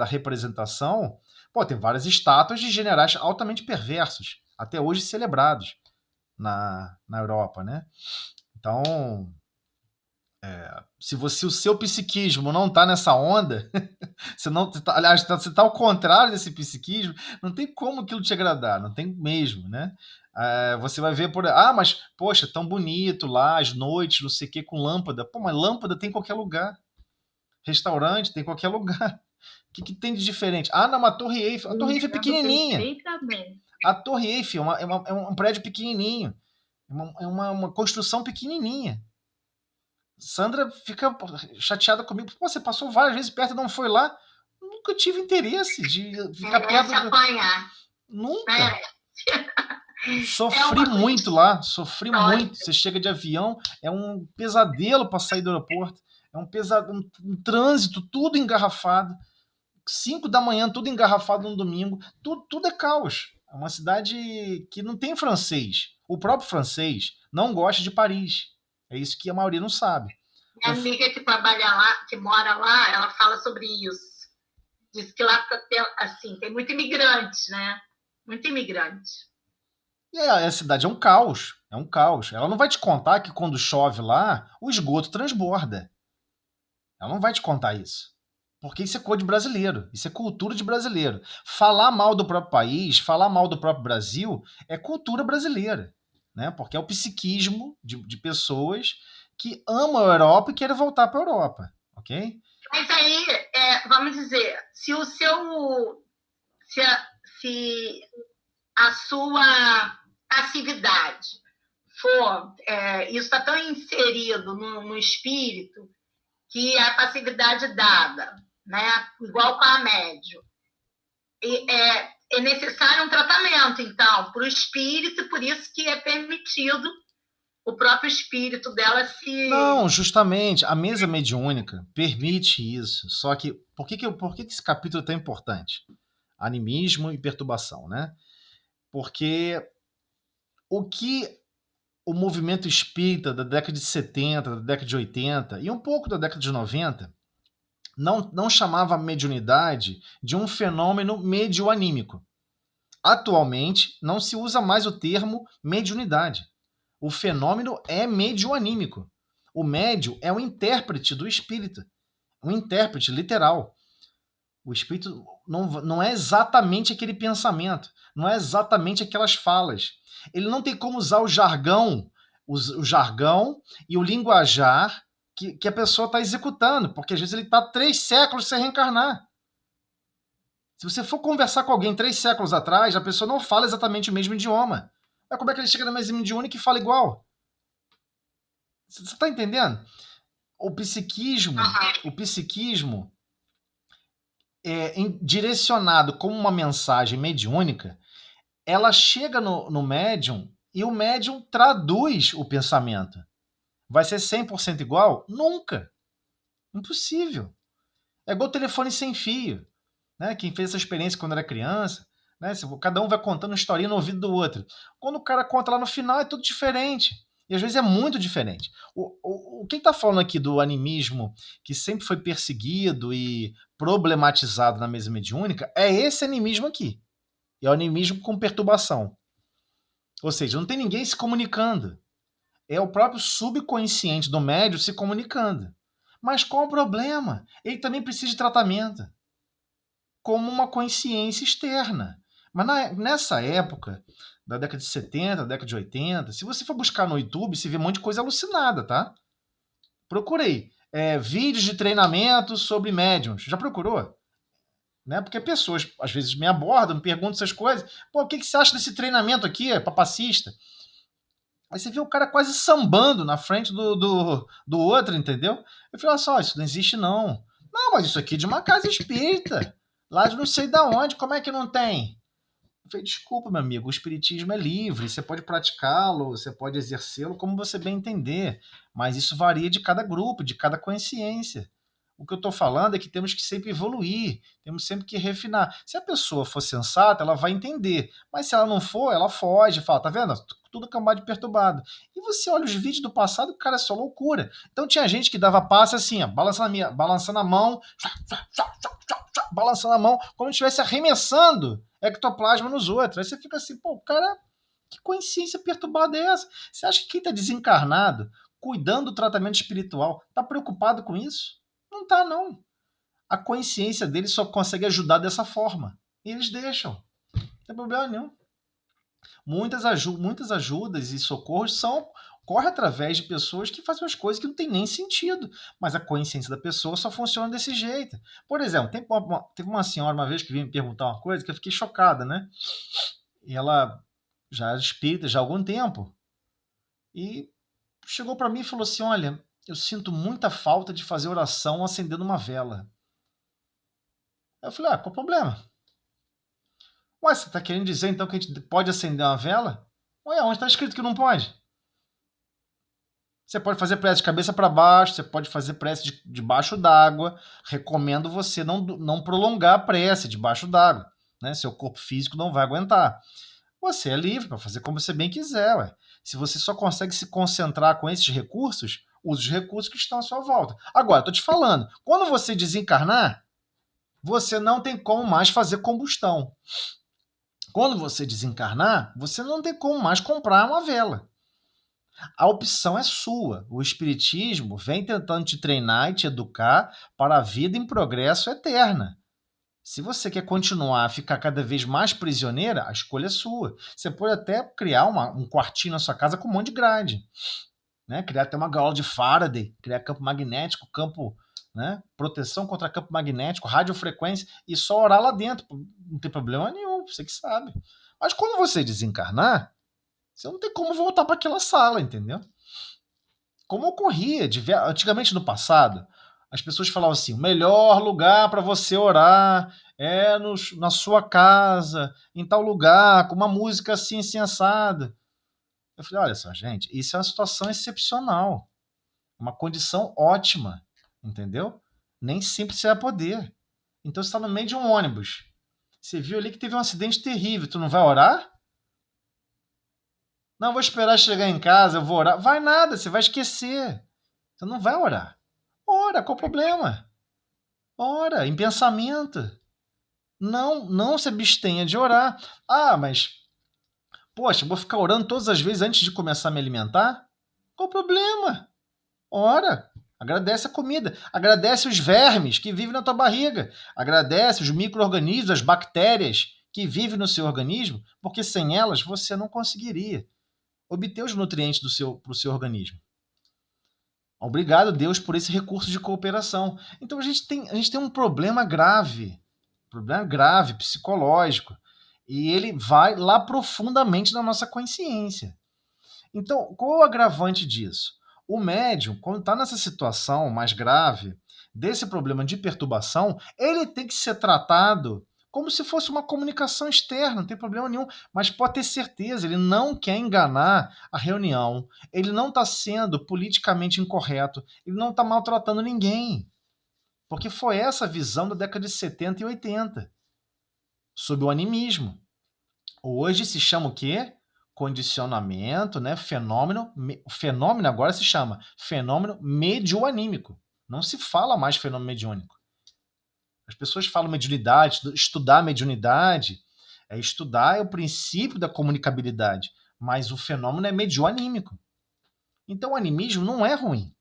representação, tem várias estátuas de generais altamente perversos, até hoje celebrados na Europa, né? Então, se o seu psiquismo não está nessa onda, aliás, você está ao contrário desse psiquismo, não tem como aquilo te agradar, não tem mesmo, né? Você vai ver mas, poxa, tão bonito lá, as noites, não sei o que, com lâmpada. Pô, mas lâmpada tem em qualquer lugar. Restaurante tem em qualquer lugar. O que tem de diferente? Não, mas a Torre Eiffel. A Torre Eiffel é pequenininha. A Torre Eiffel é um prédio pequenininho. É uma construção pequenininha. Sandra fica chateada comigo. Pô, você passou várias vezes perto e não foi lá? Nunca tive interesse de ficar perto. Nunca. Sofri muito lá. Sofri muito. Você chega de avião, é um pesadelo para sair do aeroporto. É um trânsito, tudo engarrafado. 5 da manhã, tudo engarrafado no domingo. Tudo é caos. É uma cidade que não tem francês. O próprio francês não gosta de Paris. É isso que a maioria não sabe. Minha amiga que trabalha lá, que mora lá, ela fala sobre isso. Diz que lá tem muito imigrante, né? Muito imigrante. A cidade é um caos. É um caos. Ela não vai te contar que quando chove lá, o esgoto transborda. Ela não vai te contar isso. Porque isso é coisa de brasileiro. Isso é cultura de brasileiro. Falar mal do próprio país, falar mal do próprio Brasil, é cultura brasileira. Né? Porque é o psiquismo de pessoas que amam a Europa e querem voltar para a Europa. Ok? Mas aí, vamos dizer, se a sua passividade for, isso está tão inserido no espírito que a passividade dada, né? Igual com a médium. É necessário um tratamento, então, para o espírito, e por isso que é permitido o próprio espírito dela se... Não, justamente, a mesa mediúnica permite isso. Só que, por que esse capítulo é tão importante? Animismo e perturbação, né? Porque o que o movimento espírita da década de 70, da década de 80 e um pouco da década de 90 não chamava a mediunidade de um fenômeno medioanímico. Atualmente, não se usa mais o termo mediunidade. O fenômeno é medioanímico. O médio é um intérprete do espírito, um intérprete literal. O espírito não é exatamente aquele pensamento, não é exatamente aquelas falas. Ele não tem como usar o jargão e o linguajar que a pessoa está executando, porque às vezes ele está 3 séculos sem reencarnar. Se você for conversar com alguém 3 séculos atrás, a pessoa não fala exatamente o mesmo idioma. Mas como é que ele chega na mesa mediúnica e fala igual? Você está entendendo? O psiquismo direcionado como uma mensagem mediúnica, ela chega no médium e o médium traduz o pensamento. Vai ser 100% igual? Nunca. Impossível. É igual telefone sem fio. Né? Quem fez essa experiência quando era criança, né? Cada um vai contando uma historinha no ouvido do outro. Quando o cara conta lá no final, é tudo diferente. E às vezes é muito diferente. Quem está falando aqui do animismo que sempre foi perseguido e problematizado na mesa mediúnica é esse animismo aqui. É o animismo com perturbação. Ou seja, não tem ninguém se comunicando. É o próprio subconsciente do médium se comunicando. Mas qual o problema? Ele também precisa de tratamento. Como uma consciência externa. Mas nessa época, da década de 70, década de 80, se você for buscar no YouTube, você vê um monte de coisa alucinada, tá? Procurei. Vídeos de treinamento sobre médiums. Já procurou? Né? Porque pessoas, às vezes, me abordam, me perguntam essas coisas. Pô, o que você acha desse treinamento aqui, papacista? Aí você vê o cara quase sambando na frente do outro, entendeu? Eu falei, olha só, isso não existe não. Não, mas isso aqui é de uma casa espírita. Lá de não sei de onde, como é que não tem? Eu falei, desculpa, meu amigo, o espiritismo é livre, você pode praticá-lo, você pode exercê-lo como você bem entender, mas isso varia de cada grupo, de cada consciência. O que eu estou falando é que temos que sempre evoluir, temos sempre que refinar. Se a pessoa for sensata, ela vai entender, mas se ela não for, ela foge, fala, tá vendo? Tudo cambado de perturbado. E você olha os vídeos do passado, cara, é só loucura. Então tinha gente que dava passe assim, ó, balançando a mão, balançando a mão, como se estivesse arremessando ectoplasma nos outros. Aí você fica assim, pô, cara, que consciência perturbada é essa? Você acha que quem está desencarnado, cuidando do tratamento espiritual, está preocupado com isso? Não está, não. A consciência deles só consegue ajudar dessa forma. E eles deixam. Não tem problema nenhum. Muitas ajudas e socorros correm através de pessoas que fazem umas coisas que não tem nem sentido. Mas a consciência da pessoa só funciona desse jeito. Por exemplo, teve uma senhora uma vez que veio me perguntar uma coisa que eu fiquei chocada, né? E ela já era espírita já há algum tempo. E chegou para mim e falou assim, olha, eu sinto muita falta de fazer oração acendendo uma vela. Eu falei, qual o problema? Ué, você está querendo dizer então que a gente pode acender uma vela? Ué, onde está escrito que não pode? Você pode fazer prece de cabeça para baixo, você pode fazer prece debaixo d'água. Recomendo você não prolongar a prece debaixo d'água. Né? Seu corpo físico não vai aguentar. Você é livre para fazer como você bem quiser. Ué. Se você só consegue se concentrar com esses recursos, use os recursos que estão à sua volta. Agora, estou te falando, quando você desencarnar, você não tem como mais fazer combustão. Quando você desencarnar, você não tem como mais comprar uma vela. A opção é sua. O espiritismo vem tentando te treinar e te educar para a vida em progresso eterna. Se você quer continuar a ficar cada vez mais prisioneira, a escolha é sua. Você pode até criar um quartinho na sua casa com um monte de grade. Né? Criar até uma gaiola de Faraday, criar campo magnético, né? Proteção contra campo magnético, radiofrequência, e só orar lá dentro. Não tem problema nenhum, você que sabe. Mas quando você desencarnar, Você não tem como voltar para aquela sala, entendeu? Como ocorria antigamente no passado, as pessoas falavam assim: o melhor lugar para você orar é na sua casa, em tal lugar, com uma música assim, assim, assada. Eu falei: olha só, gente, isso é uma situação excepcional, uma condição ótima, entendeu? Nem sempre você vai poder. Então você está no meio de um ônibus. Você viu ali que teve um acidente terrível. Tu não vai orar? Não, vou esperar chegar em casa, eu vou orar. Vai nada, você vai esquecer. Você não vai orar. Ora, qual o problema? Ora, em pensamento. Não se abstenha de orar. Ah, mas, poxa, vou ficar orando todas as vezes antes de começar a me alimentar? Qual o problema? Ora, agradece a comida, agradece os vermes que vivem na tua barriga, agradece os micro-organismos, as bactérias que vivem no seu organismo, porque sem elas você não conseguiria obter os nutrientes para o seu organismo. Obrigado, Deus, por esse recurso de cooperação. Então a gente tem um problema grave psicológico, e ele vai lá profundamente na nossa consciência. Então, qual é o agravante disso? O médium, quando está nessa situação mais grave, desse problema de perturbação, ele tem que ser tratado como se fosse uma comunicação externa, não tem problema nenhum. Mas pode ter certeza, ele não quer enganar a reunião, ele não está sendo politicamente incorreto, ele não está maltratando ninguém. Porque foi essa a visão da década de 70 e 80, sobre o animismo. Hoje se chama o quê? Condicionamento, né? O fenômeno agora se chama fenômeno medioanímico. Não se fala mais fenômeno mediúnico. As pessoas falam mediunidade, estudar mediunidade, estudar o princípio da comunicabilidade, mas o fenômeno é medioanímico. Então o animismo não é ruim.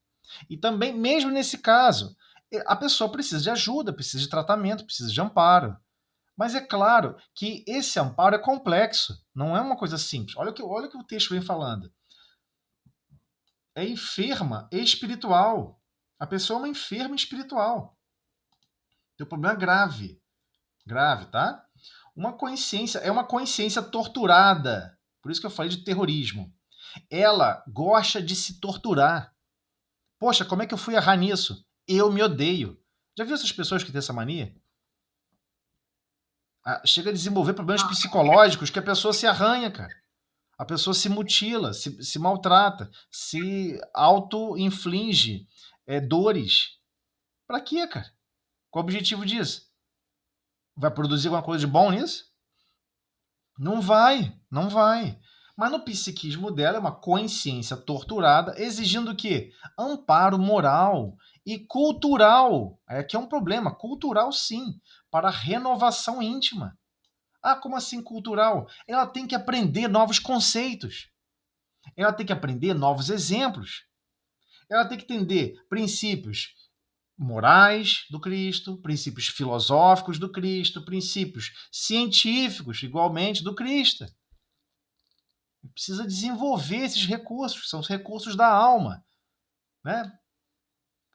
E também, mesmo nesse caso, a pessoa precisa de ajuda, precisa de tratamento, precisa de amparo. Mas é claro que esse amparo é complexo, não é uma coisa simples. Olha o que o texto vem falando. É enferma espiritual. A pessoa é uma enferma espiritual. Tem um problema grave. Grave, tá? É uma consciência torturada. Por isso que eu falei de terrorismo. Ela gosta de se torturar. Poxa, como é que eu fui errar nisso? Eu me odeio. Já viu essas pessoas que têm essa mania? Chega a desenvolver problemas psicológicos que a pessoa se arranha, cara. A pessoa se mutila, se maltrata, se auto-inflige dores. Pra quê, cara? Qual o objetivo disso? Vai produzir alguma coisa de bom nisso? Não vai, não vai. Mas no psiquismo dela é uma consciência torturada, exigindo o quê? Amparo moral e cultural. Aqui é um problema, cultural sim, para a renovação íntima. Ah, como assim cultural? Ela tem que aprender novos conceitos. Ela tem que aprender novos exemplos. Ela tem que entender princípios morais do Cristo, princípios filosóficos do Cristo, princípios científicos, igualmente, do Cristo. Precisa desenvolver esses recursos, são os recursos da alma. Né?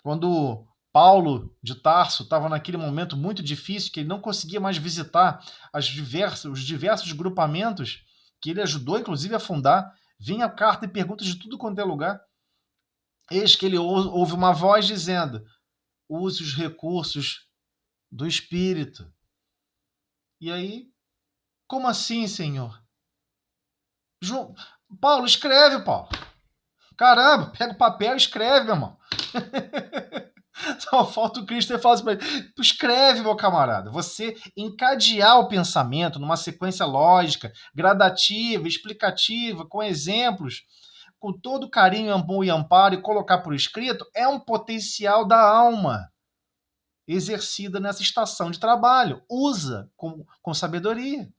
Quando Paulo de Tarso estava naquele momento muito difícil, que ele não conseguia mais visitar os diversos grupamentos que ele ajudou, inclusive, a fundar, vinha carta e perguntas de tudo quanto é lugar. Eis que ele ouve uma voz dizendo: use os recursos do Espírito. E aí, como assim, Senhor? Paulo, escreve, Paulo. Caramba, pega o papel e escreve, meu irmão. Só falta o Cristo e falar assim pra ele: escreve, meu camarada. Você encadear o pensamento numa sequência lógica, gradativa, explicativa, com exemplos, com todo carinho, amor e amparo, e colocar por escrito, é um potencial da alma exercida nessa estação de trabalho. Usa com sabedoria.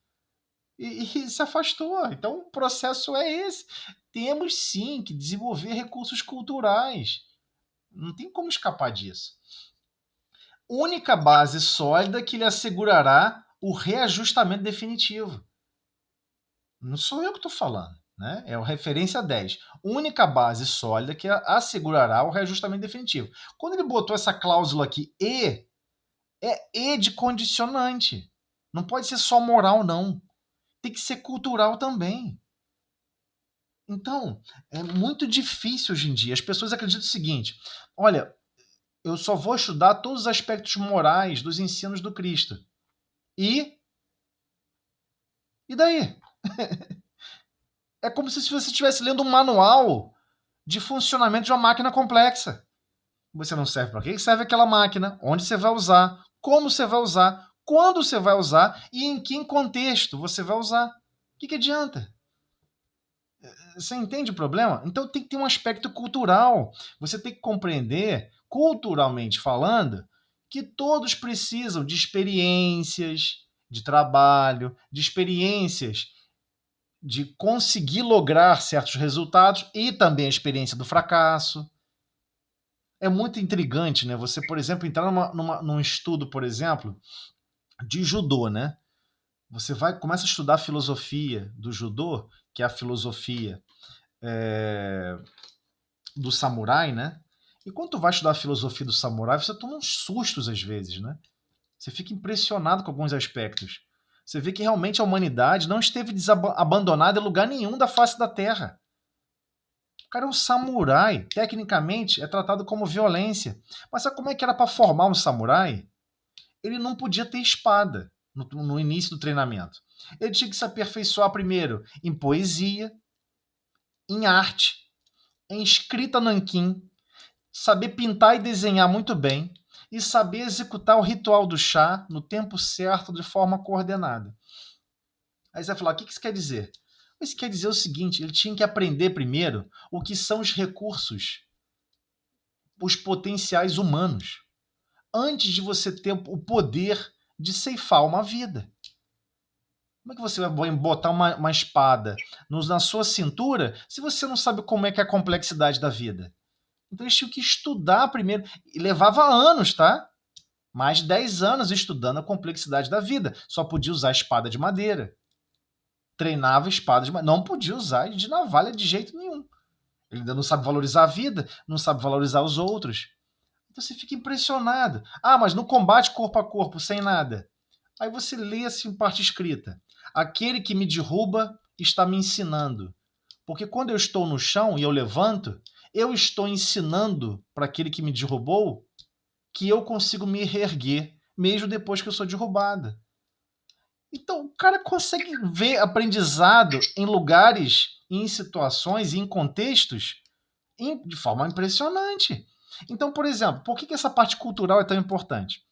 E se afastou. Então o processo é esse. Temos sim que desenvolver recursos culturais. Não tem como escapar disso. Única base sólida que lhe assegurará o reajustamento definitivo. Não sou eu que estou falando, né? É o referência 10. Única base sólida que assegurará o reajustamento definitivo. Quando ele botou essa cláusula aqui, é E de condicionante. Não pode ser só moral, não. Tem que ser cultural também. Então, é muito difícil hoje em dia. As pessoas acreditam o seguinte: olha, eu só vou estudar todos os aspectos morais dos ensinos do Cristo. E daí? É como se você estivesse lendo um manual de funcionamento de uma máquina complexa. Você não serve para quê? Serve aquela máquina, onde você vai usar, como você vai usar, quando você vai usar e em que contexto você vai usar. O que adianta? Você entende o problema? Então tem que ter um aspecto cultural. Você tem que compreender, culturalmente falando, que todos precisam de experiências de trabalho, de experiências de conseguir lograr certos resultados e também a experiência do fracasso. É muito intrigante, né? Você, por exemplo, entrar num estudo, por exemplo, de judô, né? Você começa a estudar a filosofia do judô, que é a filosofia do samurai, né? E quando tu vai estudar a filosofia do samurai, você toma uns sustos às vezes, né? Você fica impressionado com alguns aspectos. Você vê que realmente a humanidade não esteve abandonada em lugar nenhum da face da Terra. O cara é um samurai. Tecnicamente, é tratado como violência. Mas sabe como é que era para formar um samurai? Ele não podia ter espada no início do treinamento. Ele tinha que se aperfeiçoar primeiro em poesia, em arte, em escrita nanquim, saber pintar e desenhar muito bem e saber executar o ritual do chá no tempo certo, de forma coordenada. Aí você vai falar, o que isso quer dizer? Isso quer dizer o seguinte, ele tinha que aprender primeiro o que são os recursos, os potenciais humanos, antes de você ter o poder de ceifar uma vida. Como é que você vai botar uma espada na sua cintura se você não sabe como é que é a complexidade da vida? Então eles tinham que estudar primeiro. E levava anos, tá? Mais de 10 anos estudando a complexidade da vida. Só podia usar espada de madeira. Treinava espada de madeira. Não podia usar de navalha de jeito nenhum. Ele ainda não sabe valorizar a vida, não sabe valorizar os outros. Então você fica impressionado. Ah, mas no combate corpo a corpo, sem nada. Aí você lê assim parte escrita. Aquele que me derruba está me ensinando. Porque quando eu estou no chão e eu levanto, eu estou ensinando para aquele que me derrubou que eu consigo me reerguer, mesmo depois que eu sou derrubada. Então, o cara consegue ver aprendizado em lugares, em situações, em contextos de forma impressionante. Então, por exemplo, por que essa parte cultural é tão importante?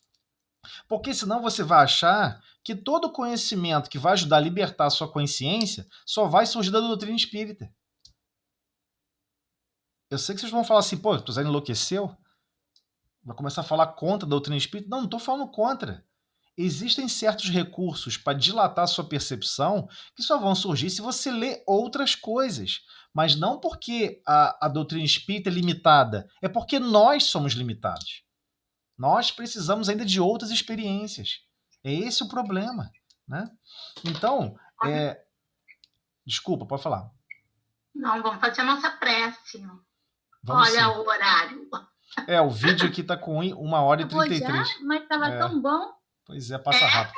Porque senão você vai achar que todo conhecimento que vai ajudar a libertar a sua consciência só vai surgir da doutrina espírita. Eu sei que vocês vão falar assim, pô, tu já enlouqueceu? Vai começar a falar contra a doutrina espírita? Não, não estou falando contra. Existem certos recursos para dilatar a sua percepção que só vão surgir se você ler outras coisas. Mas não porque a doutrina espírita é limitada, é porque nós somos limitados. Nós precisamos ainda de outras experiências. É esse o problema, né? Então, desculpa, pode falar. Não, vamos fazer a nossa prece. Vamos Olha sim. o horário. O vídeo aqui está com 1h33. Já, mas estava tão bom. Pois é, passa rápido.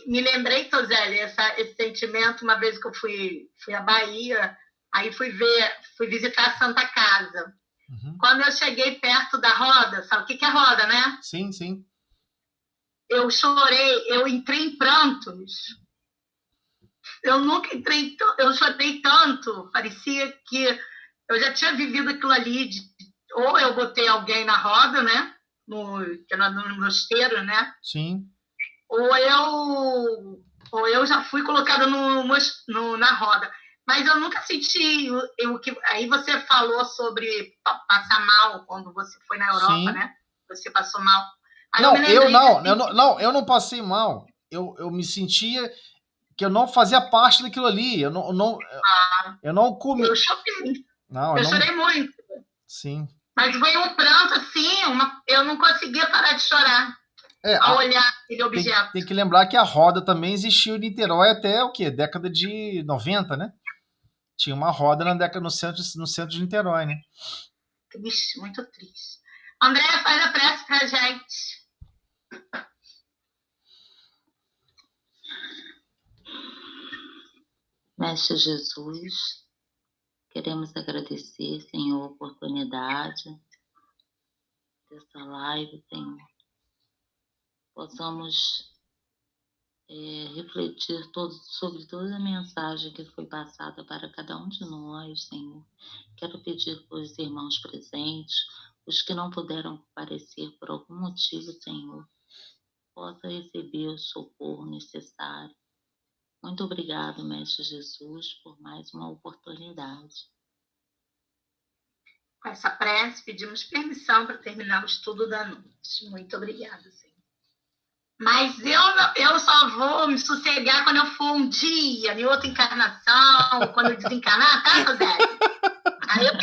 Me lembrei, Toseli, esse sentimento, uma vez que eu fui à Bahia, aí fui visitar a Santa Casa. Uhum. Quando eu cheguei perto da roda, sabe o que é roda, né? Sim, sim. Eu chorei, eu entrei em prantos. Eu nunca entrei, eu chorei tanto, parecia que eu já tinha vivido aquilo ali, ou eu botei alguém na roda, né? No mosteiro, né? Sim. Ou eu já fui colocada na roda. Mas eu nunca senti o que. Aí você falou sobre passar mal quando você foi na Europa, sim, né? Você passou mal. Aí eu não passei mal. Eu me sentia que eu não fazia parte daquilo ali. Eu não comi. Eu chorei. Eu chorei muito. Sim. Mas foi um pranto assim, eu não conseguia parar de chorar. A olhar aquele objeto. Tem que lembrar que a roda também existiu em Niterói até o quê? Década de 90, né? Tinha uma roda no centro de Niterói, né? Triste, muito triste. André, faz a prece pra gente. Mestre Jesus, queremos agradecer, Senhor, a oportunidade dessa live, Senhor. Possamos refletir sobre toda a mensagem que foi passada para cada um de nós, Senhor. Quero pedir para os irmãos presentes, os que não puderam comparecer por algum motivo, Senhor, possa receber o socorro necessário. Muito obrigado, Mestre Jesus, por mais uma oportunidade. Com essa prece, pedimos permissão para terminar o estudo da noite. Muito obrigada, Senhor. Mas eu só vou me sossegar quando eu for um dia, em outra encarnação, quando eu desencarnar, tá, José? Aí eu